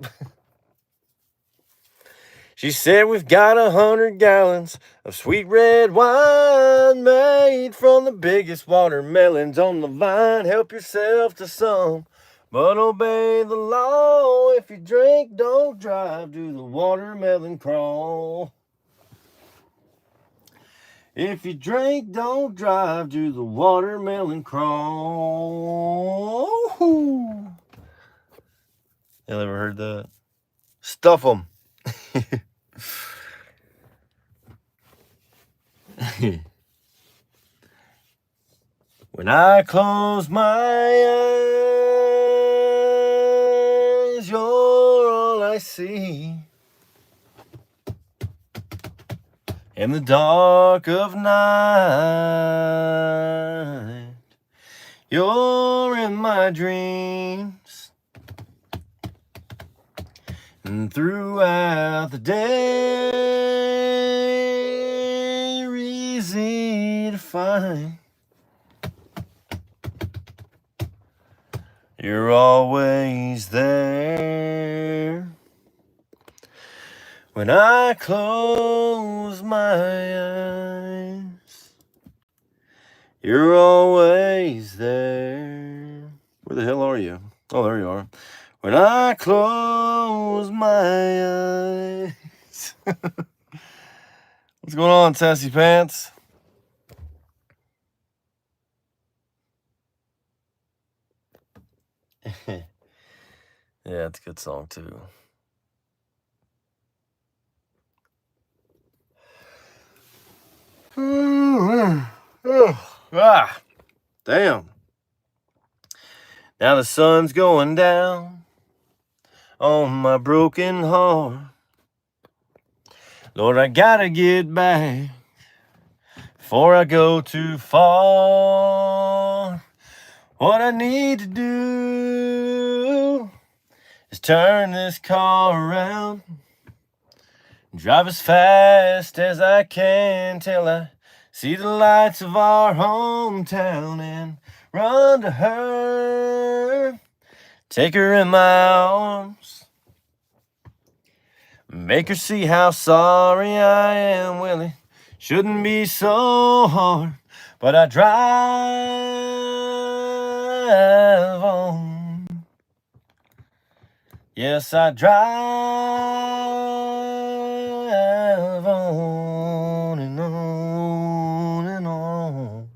She said, we've got 100 gallons of sweet red wine made from the biggest watermelons on the vine. Help yourself to some, but obey the law. If you drink, don't drive. Do the watermelon crawl. If you drink, don't drive, do the watermelon crawl. Y'all ever heard that? Stuff them. When I close my eyes, you're all I see. In the dark of night, you're in my dreams. And throughout the day, you're easy to find. You're always there. When I close my eyes, you're always there. Where the hell are you? Oh, there you are. When I close my eyes. What's going on, Sassy Pants? Yeah, it's a good song too. Damn. Now the sun's going down on my broken heart. Lord, I gotta get back before I go too far. What I need to do is turn this car around, drive as fast as I can till I see the lights of our hometown and run to her, take her in my arms, make her see how sorry I am. Well, it shouldn't be so hard, but I drive on. Yes, I drive on and on and on,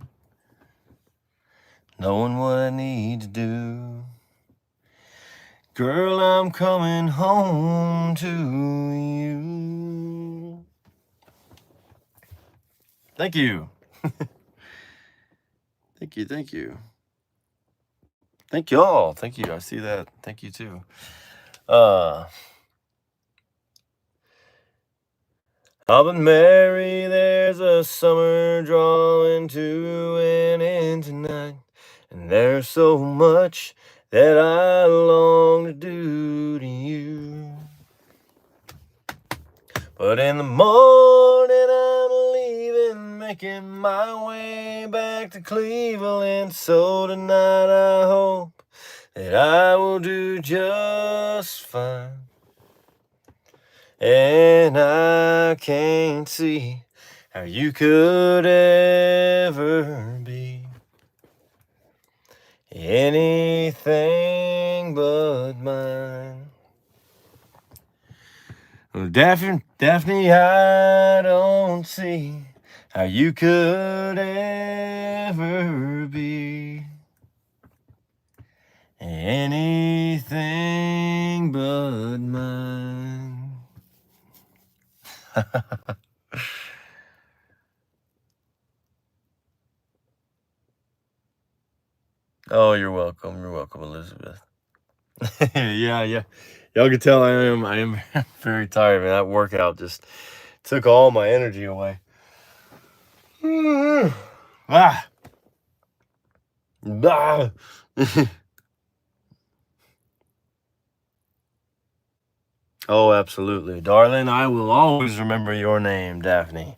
knowing what I need to do. Girl, I'm coming home to you. Thank you. Thank you, thank you. Thank y'all. Thank you. I see that. Thank you too. I've been married, there's a summer drawing to an end tonight, and there's so much that I long to do to you. But in the morning I'm leaving, making my way back to Cleveland. So tonight I hope that I will do just fine. And I can't see how you could ever be anything but mine. Well, Daphne, I don't see how you could ever be anything but mine. Oh, you're welcome. You're welcome, Elizabeth. Yeah. Y'all can tell I am very tired, man. That workout just took all my energy away. Ah. Ah. Oh, absolutely. Darling, I will always remember your name, Daphne.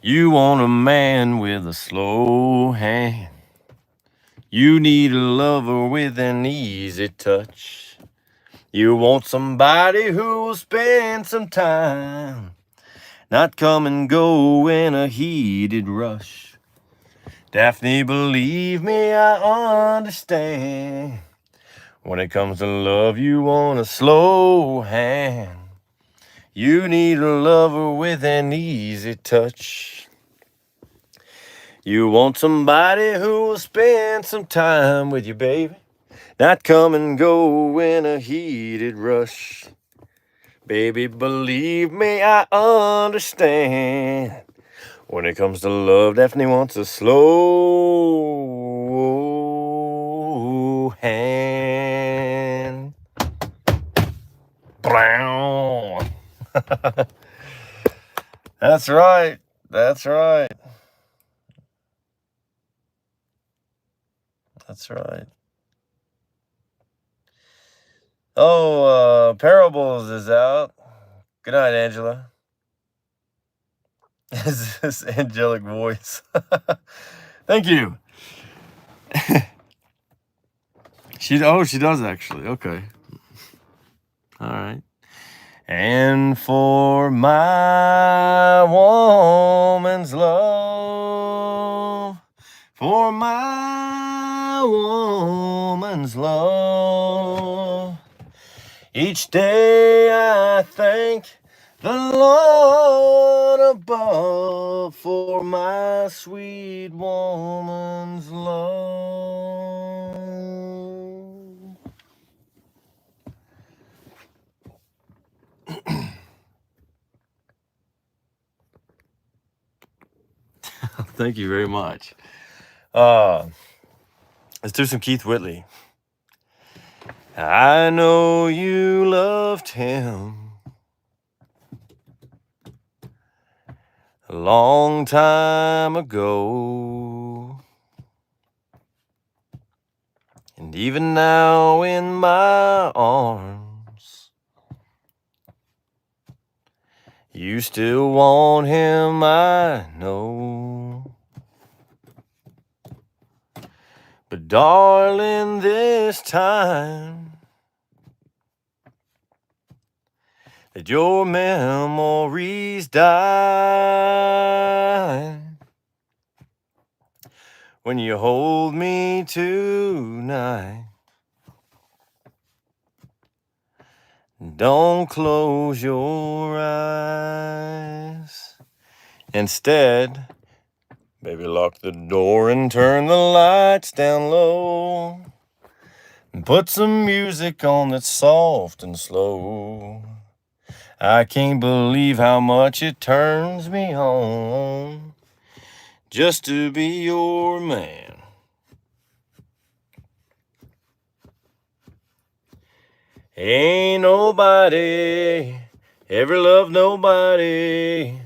You want a man with a slow hand. You need a lover with an easy touch. You want somebody who will spend some time, not come and go in a heated rush. Daphne, believe me, I understand. When it comes to love, you want a slow hand. You need a lover with an easy touch. You want somebody who will spend some time with you, baby. Not come and go in a heated rush. Baby, believe me, I understand. When it comes to love, Daphne wants a slow hand. Brown. That's right. That's right. That's right. Oh, Parables is out. Good night, Angela. Is this angelic voice? Thank you. She does actually. Okay. All right. And for my woman's love, for my woman's love, each day I thank the Lord above for my sweet woman's love. Thank you very much. Let's do some Keith Whitley. I know you loved him a long time ago, and even now in my arms, you still want him, I know. But darling, this time that your memories die, when you hold me tonight, don't close your eyes. Instead, baby, lock the door and turn the lights down low, and put some music on that's soft and slow. I can't believe how much it turns me on just to be your man. Ain't nobody ever loved nobody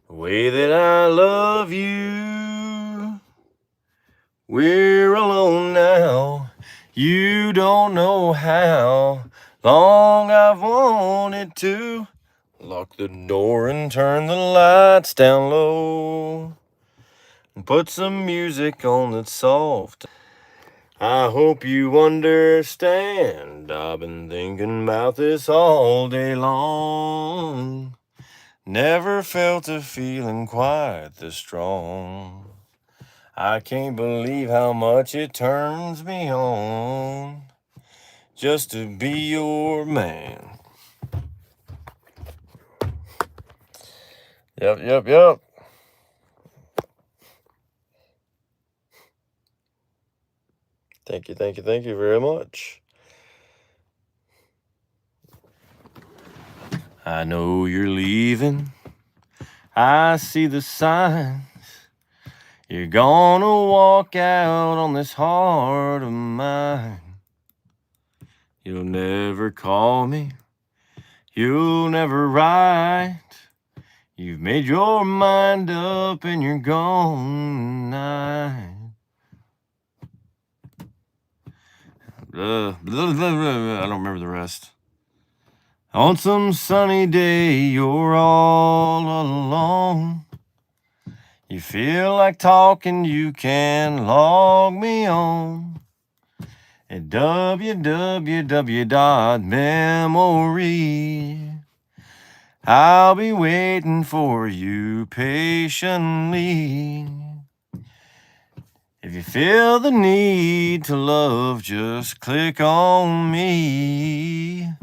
the way that I love you. We're alone now. You don't know how long I've wanted to lock the door and turn the lights down low, and put some music on that's soft. I hope you understand. I've been thinking about this all day long. Never felt a feeling quite this strong. I can't believe how much it turns me on just to be your man. Yep. Thank you very much. I know you're leaving. I see the signs. You're gonna walk out on this heart of mine. You'll never call me. You'll never write. You've made your mind up and you're gone tonight. I don't remember the rest. On some sunny day, you're all alone. You feel like talking, you can log me on at www.memory. I'll be waiting for you patiently. If you feel the need to love, just click on me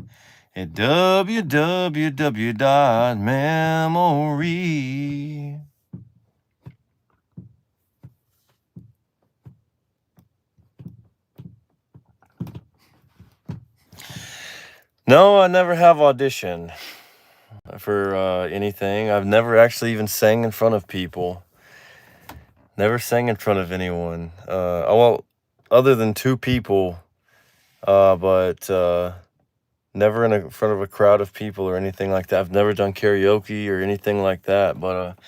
at www.memory. No, I never have auditioned for anything. I've never actually even sang in front of people. Never sang in front of anyone. Well, other than two people, but never in front of a crowd of people or anything like that. I've never done karaoke or anything like that, but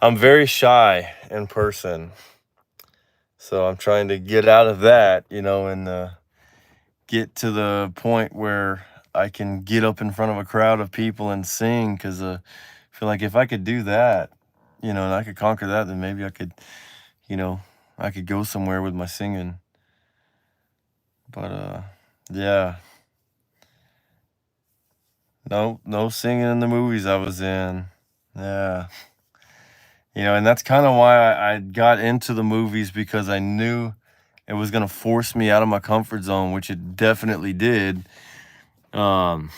I'm very shy in person. So I'm trying to get out of that, and get to the point where I can get up in front of a crowd of people and sing. Because I feel like if I could do that, and I could conquer that, then maybe you know, I could go somewhere with my singing. But yeah, no singing in the movies I was in. Yeah. And that's kind of why I got into the movies, because I knew it was gonna force me out of my comfort zone, which it definitely did. Um,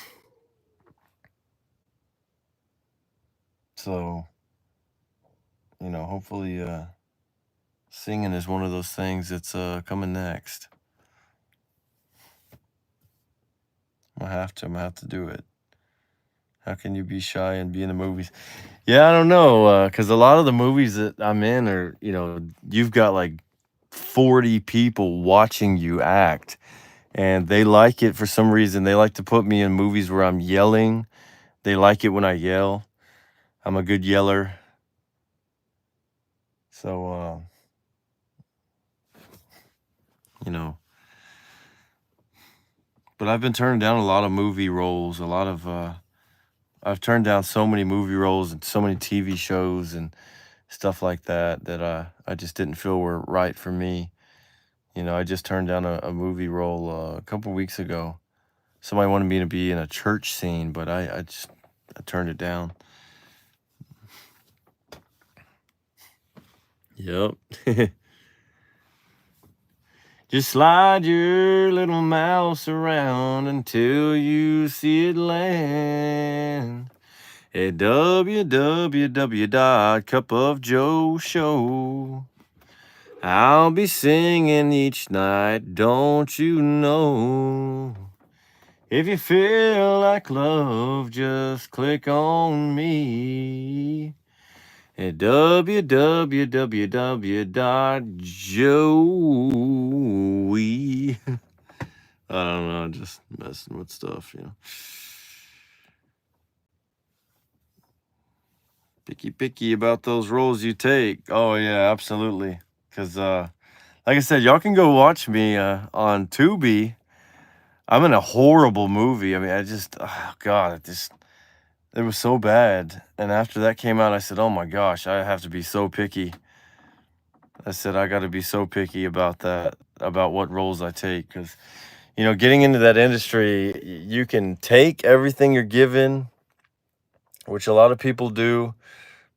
so hopefully, singing is one of those things that's coming next. I'm gonna have to do it. How can you be shy and be in the movies? Yeah, I don't know, because a lot of the movies that I'm in are, you've got like 40 people watching you act, and they like it for some reason. They like to put me in movies where I'm yelling. They like it when I yell. I'm a good yeller. So, you know, but I've been turning down a lot of movie roles, I've turned down so many movie roles and so many TV shows and stuff like that that I just didn't feel were right for me. I just turned down a movie role a couple weeks ago. Somebody wanted me to be in a church scene, but I turned it down. Yep. Just slide your little mouse around until you see it land at www.cupofjoe.show. I'll be singing each night, don't you know? If you feel like love, just click on me at www.joey. I don't know, just messing with stuff. Picky about those roles you take. Oh yeah, absolutely. Cause like I said, y'all can go watch me on Tubi. I'm in a horrible movie. I mean, oh God, it was so bad. And after that came out, I said, oh my gosh, I have to be so picky. I said, I got to be so picky about that, about what roles I take. Because, getting into that industry, you can take everything you're given, which a lot of people do.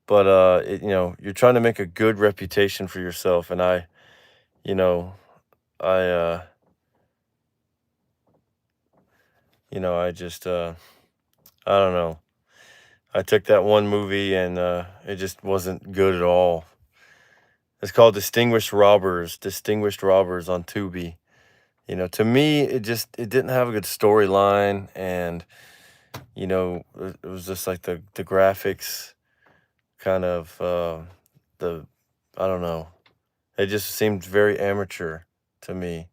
But, you're trying to make a good reputation for yourself. And you know, I, I just, I don't know. I took that one movie and it just wasn't good at all. It's called Distinguished Robbers. Distinguished Robbers on Tubi. To me, it didn't have a good storyline, and it was just like the graphics, kind of the I don't know. It just seemed very amateur to me,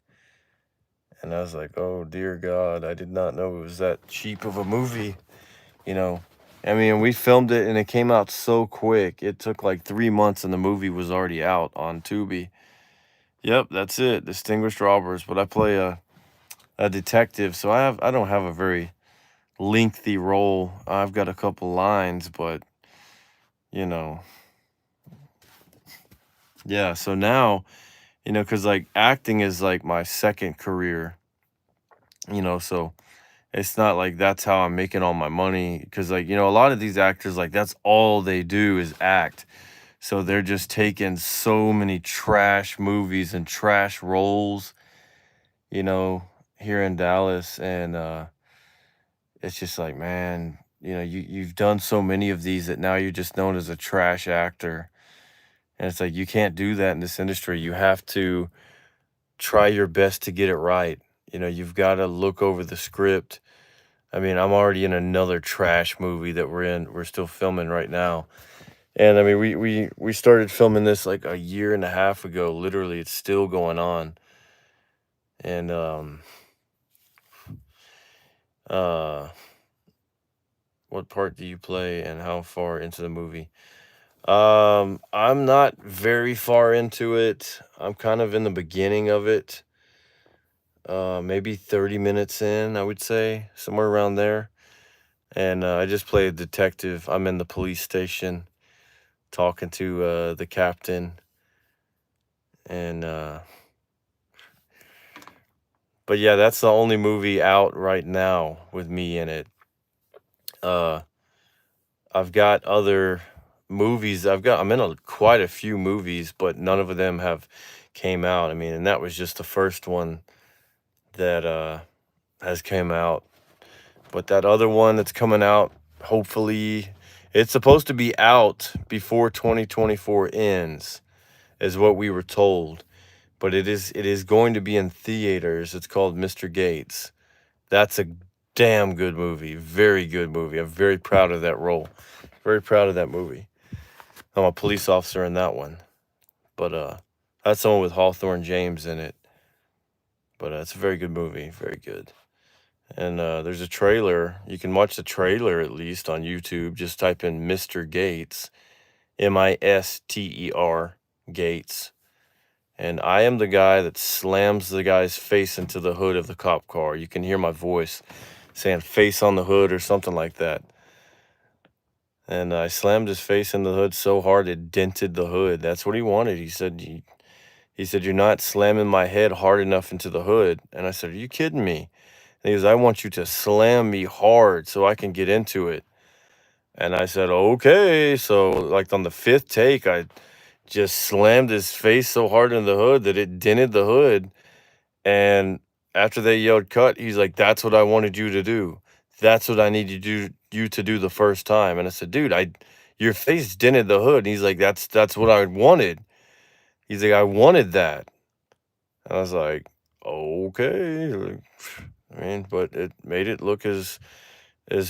and I was like, oh dear God, I did not know it was that cheap of a movie. You know, I mean, we filmed it and it came out so quick. It took like 3 months and the movie was already out on Tubi. Yep, that's it. Distinguished Robbers. But I play a detective, so I don't have a very lengthy role. I've got a couple lines, but you know, yeah. So now, because like acting is like my second career. So it's not like that's how I'm making all my money. Because like a lot of these actors, like that's all they do is act. So they're just taking so many trash movies and trash roles, you know, here in Dallas, and it's just like, man, you've done so many of these that now you're just known as a trash actor. And it's like you can't do that in this industry. You have to try your best to get it right. You've got to look over the script, I mean, I'm already in another trash movie that we're still filming right now. And I mean, we started filming this like a year and a half ago. Literally, it's still going on. And uh what part do you play and how far into the movie? I'm not very far into it. I'm kind of in the beginning of it. Maybe 30 minutes in, I would say, somewhere around there. And I just play a detective. I'm in the police station talking to the captain. And but yeah, that's the only movie out right now with me in it. Uh I've got other movies. I'm in quite a few movies, but none of them have came out. I mean, and that was just the first one that has came out. But that other one that's coming out, hopefully, it's supposed to be out before 2024 ends, is what we were told. But it is going to be in theaters. It's called Mr. Gates. That's a damn good movie. Very good movie. I'm very proud of that role. Very proud of that movie. I'm a police officer in that one. But that's the one with Hawthorne James in it. But it's a very good movie. Very good. And there's a trailer. You can watch the trailer at least on YouTube. Just type in Mr. Gates, Mister Gates. And I am the guy that slams the guy's face into the hood of the cop car. You can hear my voice saying face on the hood or something like that. And I slammed his face in the hood so hard it dented the hood. That's what he wanted. He said, "You're not slamming my head hard enough into the hood." And I said, "Are you kidding me?" And he goes, "I want you to slam me hard so I can get into it." And I said, "Okay." So, like on the fifth take, I just slammed his face so hard in the hood that it dented the hood. And after they yelled cut, he's like, "That's what I wanted you to do. That's what I need you to do the first time." And I said, "Dude, your face dented the hood." And he's like, "That's what I wanted." He's like, "I wanted that." And I was like, "Okay." Like, I mean, but it made it look as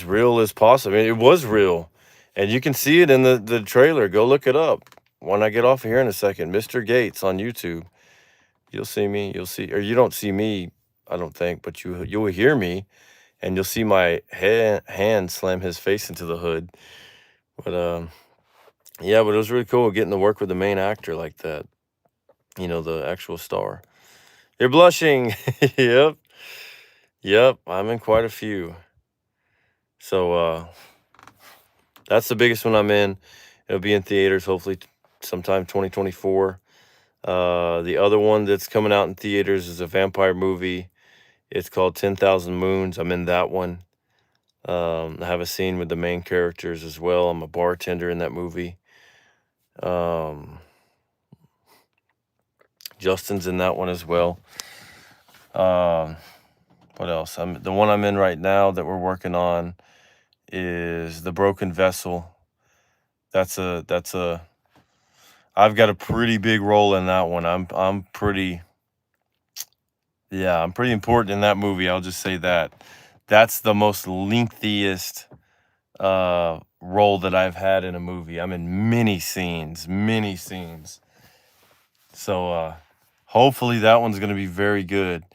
real as possible. I mean, it was real. And you can see it in the trailer. Go look it up. When I get off of here in a second, Mr. Gates on YouTube. You'll see me. You'll see, or you don't see me, I don't think, but you'll hear me, and you'll see my hand slam his face into the hood. But yeah, but it was really cool getting to work with the main actor like that. You know, the actual star. You're blushing. Yep, yep. I'm in quite a few. So that's the biggest one I'm in. It'll be in theaters hopefully sometime 2024. The other one that's coming out in theaters is a vampire movie. It's called 10,000 Moons. I'm in that one. I have a scene with the main characters as well. I'm a bartender in that movie. Justin's in that one as well. What else? The one I'm in right now that we're working on is The Broken Vessel. I've got a pretty big role in that one. I'm pretty important in that movie. I'll just say that. That's the most lengthiest role that I've had in a movie. I'm in many scenes. So hopefully that one's going to be very good.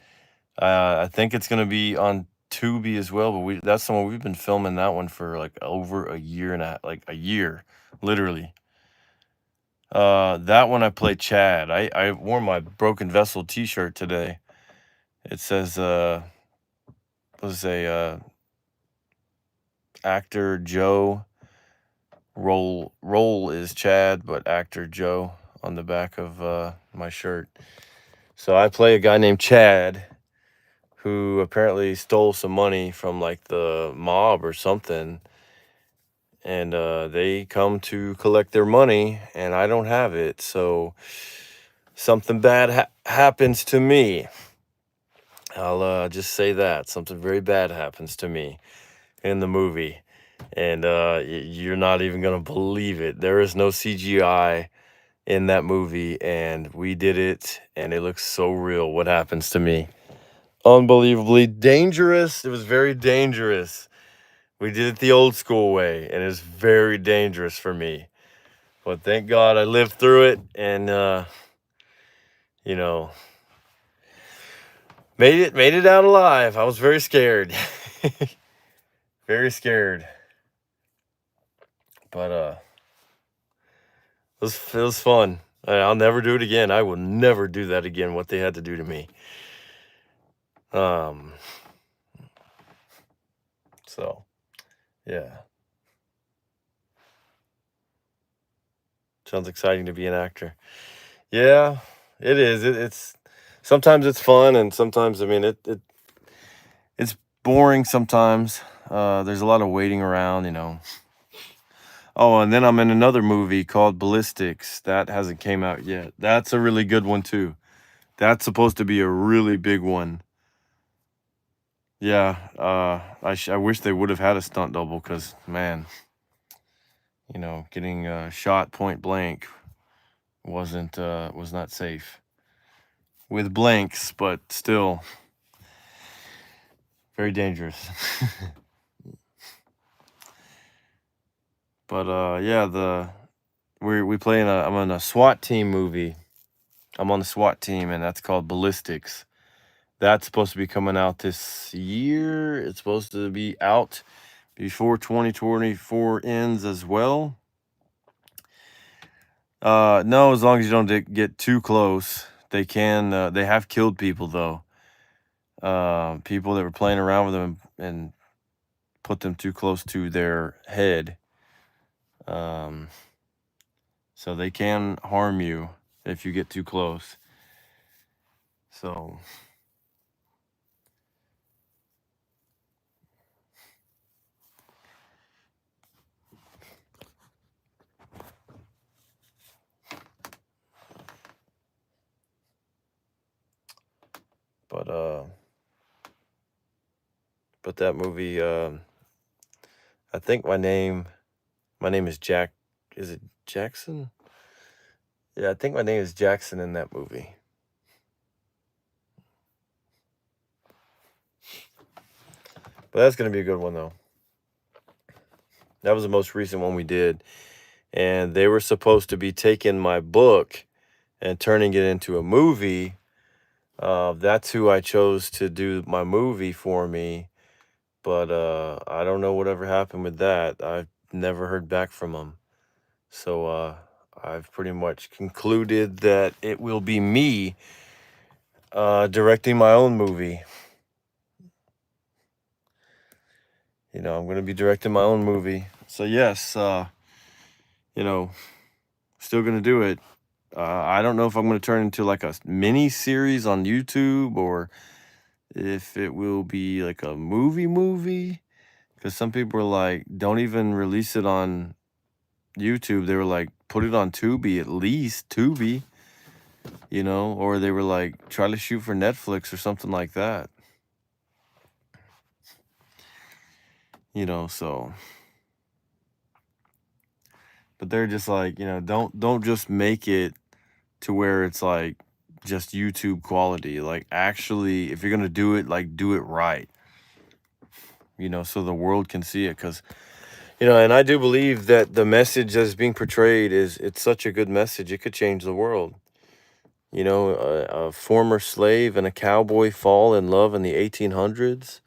I think it's going to be on Tubi as well, but that's the one we've been filming that one for like over a year and like a year, literally. That one I play Chad. I wore my Broken Vessel t-shirt today. It says let's say actor Joe, role is Chad, but actor Joe on the back of my shirt. So I play a guy named Chad who apparently stole some money from like the mob or something, and they come to collect their money and I don't have it, so something bad happens to me. I'll just say that something very bad happens to me in the movie, and you're not even gonna believe it. There is no CGI in that movie, and we did it, and it looks so real what happens to me. unbelievably dangerous. It was very dangerous. We did it the old school way, and it's very dangerous for me. But thank God I lived through it, and you know, made it out alive. I was very scared. Very scared. But it was fun. I'll never do it again. I will never do that again, what they had to do to me. Um so yeah. Sounds exciting to be an actor. Yeah, it is. It's sometimes it's fun, and sometimes I mean it's boring sometimes. There's a lot of waiting around. Oh, and then I'm in another movie called Ballistics. That hasn't came out yet. That's a really good one too. That's supposed to be a really big one. Yeah, I wish they would have had a stunt double because, man, getting shot point blank was not safe with blanks, but still very dangerous. But yeah, we play I'm in a SWAT team movie. I'm on the SWAT team, and that's called Ballistics. That's supposed to be coming out this year. It's supposed to be out before 2024 ends as well. No, as long as you don't get too close. They have killed people though. People that were playing around with them and put them too close to their head. Um, so they can harm you if you get too close. So, but that movie, I think my name is Jack. Is it Jackson? Yeah, I think my name is Jackson in that movie. But that's gonna be a good one though. That was the most recent one we did, and they were supposed to be taking my book and turning it into a movie. That's who I chose to do my movie for me, but I don't know whatever happened with that. I've never heard back from them. So I've pretty much concluded that it will be me directing my own movie. I'm going to be directing my own movie. So yes, you know, still going to do it. I don't know if I'm going to turn into like a mini series on YouTube or if it will be like a movie. Because some people are like, don't even release it on YouTube. They were like, put it on Tubi, at least Tubi, or they were like, try to shoot for Netflix or something like that. So, but they're just like, don't just make it to where it's like just YouTube quality. Like, actually, if you're gonna do it, like, do it right. So the world can see it. Because and I do believe that the message that's being portrayed it's such a good message. It could change the world. A former slave and a cowboy fall in love in the 1800s.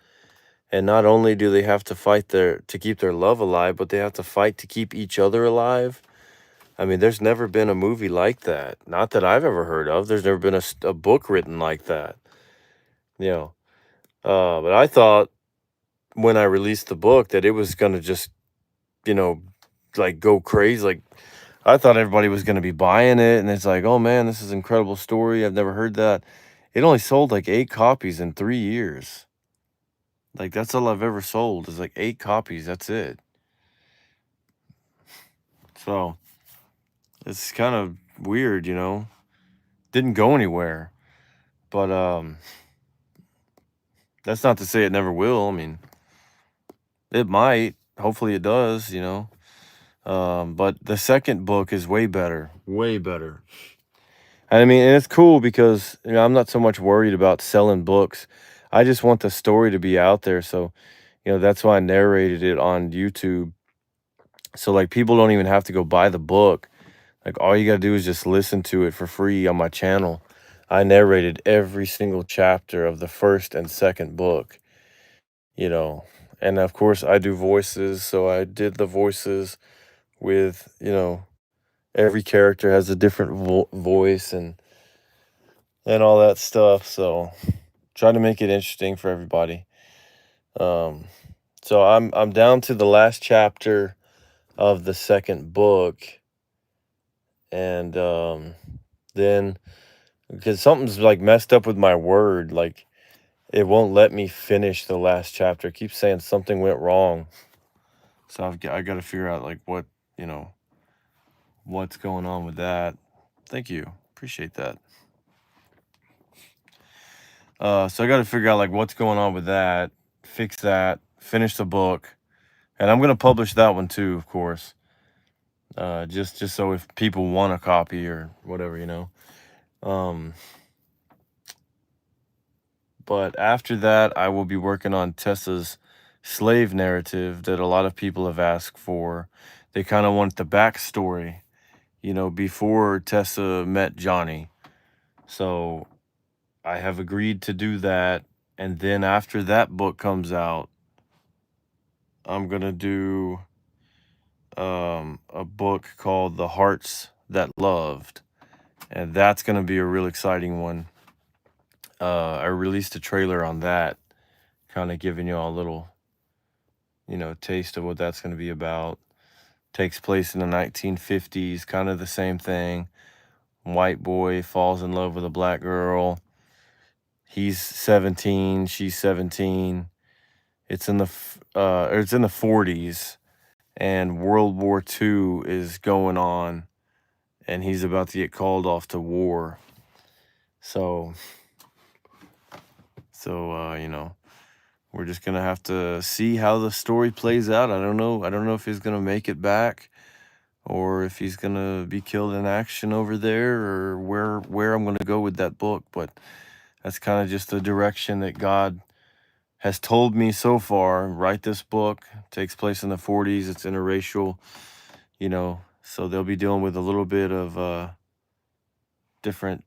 And not only do they have to fight to keep their love alive, but they have to fight to keep each other alive. I mean, there's never been a movie like that. Not that I've ever heard of. There's never been a book written like that. You know, but I thought when I released the book that it was going to just, you know, like go crazy. Like, I thought everybody was going to be buying it. And it's like, oh man, this is an incredible story. I've never heard that. It only sold like 8 copies in 3 years. Like, that's all I've ever sold is like 8 copies. That's it. So it's kind of weird, Didn't go anywhere. But that's not to say it never will. I mean, it might. Hopefully it does. But the second book is way better. Way better. I mean, and it's cool because I'm not so much worried about selling books. I just want the story to be out there. So, that's why I narrated it on YouTube. So like people don't even have to go buy the book. Like all you gotta do is just listen to it for free on my channel. I narrated every single chapter of the first and second book, you know. And of course I do voices, so I did the voices with, every character has a different voice and all that stuff. So try to make it interesting for everybody. Um so I'm down to the last chapter of the second book, and then because something's like messed up with my word, like it won't let me finish the last chapter. It keeps saying something went wrong. So I got to figure out like you know, what's going on with that. Thank you. Appreciate that. So I got to figure out like what's going on with that, fix that, finish the book. And I'm going to publish that one too, of course. Just so if people want a copy or whatever, Um But after that, I will be working on Tessa's slave narrative that a lot of people have asked for. They kind of want the backstory, before Tessa met Johnny. So I have agreed to do that. And then after that book comes out, I'm going to do a book called The Hearts That Loved. And that's going to be a real exciting one. I released a trailer on that, kind of giving you all a little taste of what that's going to be about. Takes place in the 1950s, kind of the same thing. White boy falls in love with a black girl. He's 17, she's 17. It's in it's in the 40s, and World War II is going on, and he's about to get called off to war. So, we're just gonna have to see how the story plays out. I don't know. I don't know if he's gonna make it back, or if he's gonna be killed in action over there, or where I'm gonna go with that book. But that's kind of just the direction that God has told me so far. Write this book. It takes place in the 40s. It's interracial, so they'll be dealing with a little bit of different,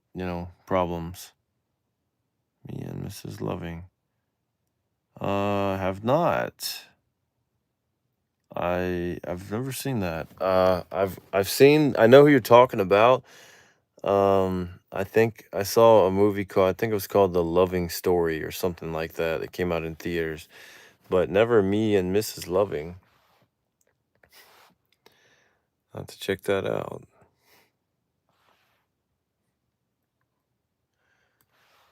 problems. Me and Mrs. Loving. Have not. I've never seen that. I've seen. I know who you're talking about. I think I saw a movie called, I think it was called The Loving Story or something like that. It came out in theaters, but never Me and Mrs. Loving. I'll have to check that out.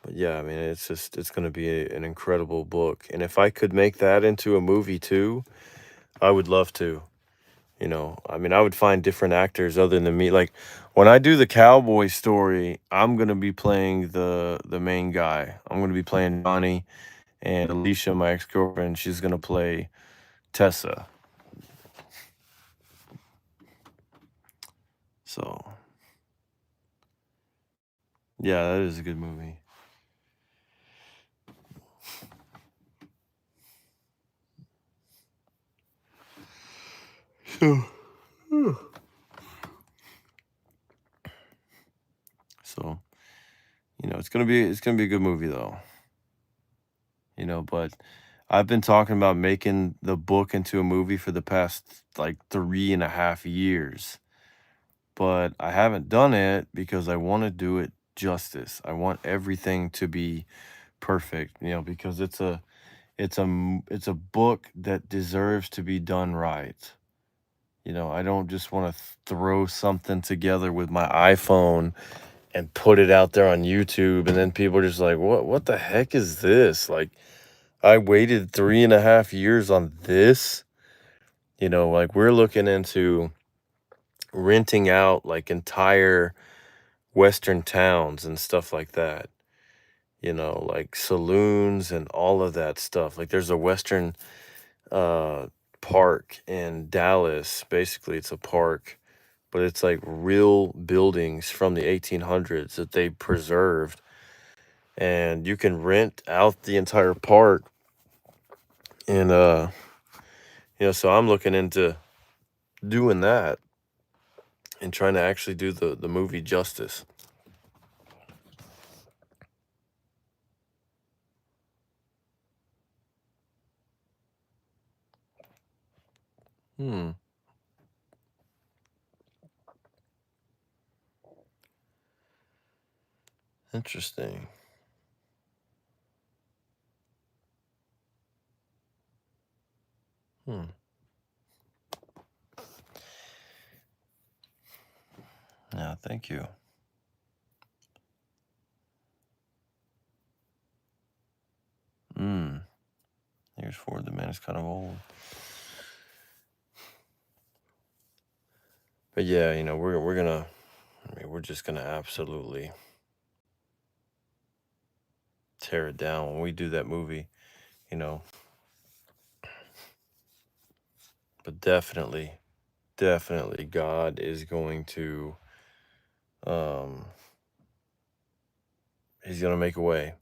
But yeah, I mean, it's going to be an incredible book. And if I could make that into a movie too, I would love to. I mean, I would find different actors other than me. Like when I do the cowboy story, I'm gonna be playing the main guy. I'm gonna be playing Johnny, and Alicia, my ex-girlfriend, she's gonna play Tessa. So yeah, that is a good movie. So, so it's gonna be a good movie though. But I've been talking about making the book into a movie for the past like 3.5 years. But I haven't done it because I want to do it justice. I want everything to be perfect, because it's a book that deserves to be done right. I don't just want to throw something together with my iPhone and put it out there on YouTube, and then people are just like, what the heck is this? Like, I waited 3.5 years on this. Like we're looking into renting out like entire Western towns and stuff like that, like saloons and all of that stuff. Like there's a Western park in Dallas. Basically, it's a park, but it's like real buildings from the 1800s that they preserved. and you can rent out the entire park. And so I'm looking into doing that and trying to actually do the movie justice. Hmm. Interesting. Hmm. Yeah, thank you. Here's Ford. The man is kind of old. But yeah, we're gonna. I mean, we're just gonna absolutely tear it down when we do that movie. You know, but definitely, God is going to. Um, he's gonna make a way.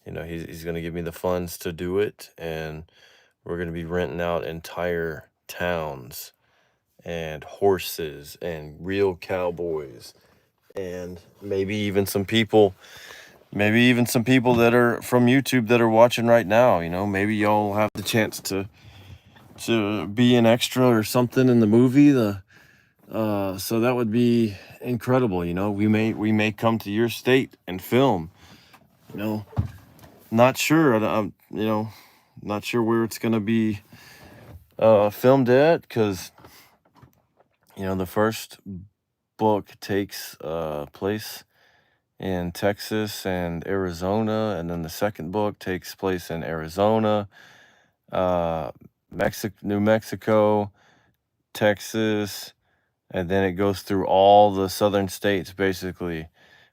He's gonna give me the funds to do it, and we're gonna be renting out entire towns and horses and real cowboys, and maybe even some people that are from YouTube that are watching right now. Maybe y'all have the chance to be an extra or something in the movie. So that would be incredible. We may come to your state and film. You know, not sure. Not sure where it's gonna be filmed at, because the first book takes place in Texas and Arizona, and then the second book takes place in Arizona, uh, New Mexico, Texas, and then it goes through all the southern states basically.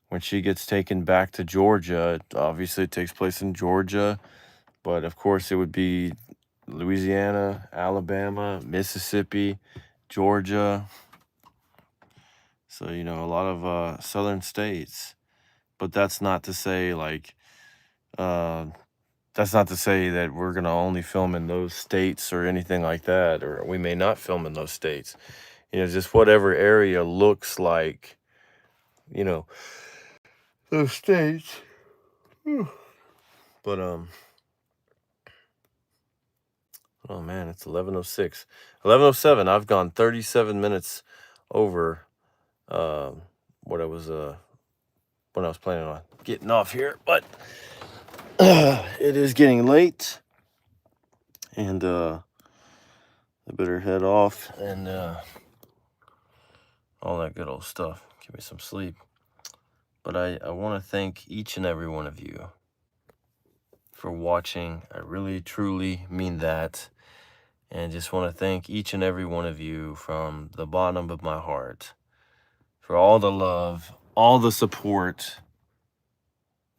When she gets taken back to Georgia, it obviously takes place in Georgia, but of course it would be Louisiana, Alabama, Mississippi, Georgia. So, a lot of southern states. But uh, that's not to say that we're going to only film in those states or anything like that, or we may not film in those states. Just whatever area looks like, you know, those states. But, oh man, it's 11:06. 11:07. I've gone 37 minutes over what I was when I was planning on getting off here, but it is getting late, and I better head off and all that good old stuff. Give me some sleep. But I want to thank each and every one of you for watching. I really, truly mean that. And just want to thank each and every one of you from the bottom of my heart for all the love, all the support.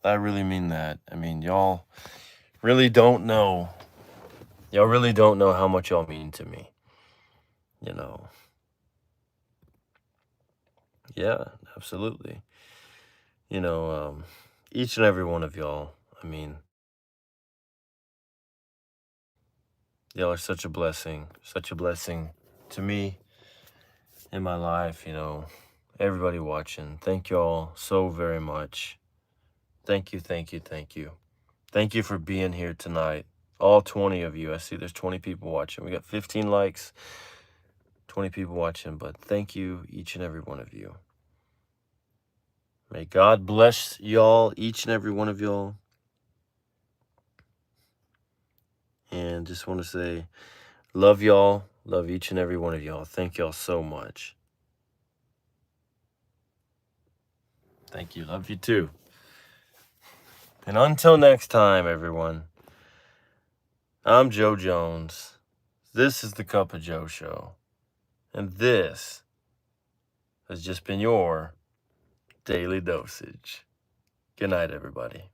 I really mean that. I mean, y'all really don't know. Y'all really don't know how much y'all mean to me. Yeah, absolutely. Each and every one of y'all, I mean, y'all are such a blessing to me in my life. Everybody watching, thank y'all so very much. Thank you, thank you, thank you. Thank you for being here tonight. All 20 of you. I see there's 20 people watching. We got 15 likes, 20 people watching, but thank you, each and every one of you. May God bless y'all, each and every one of y'all. And just want to say, love y'all. Love each and every one of y'all. Thank y'all so much. Thank you. Love you too. And until next time, everyone, I'm Joe Jones. This is the Cup of Joe Show. And this has just been your daily dosage. Good night, everybody.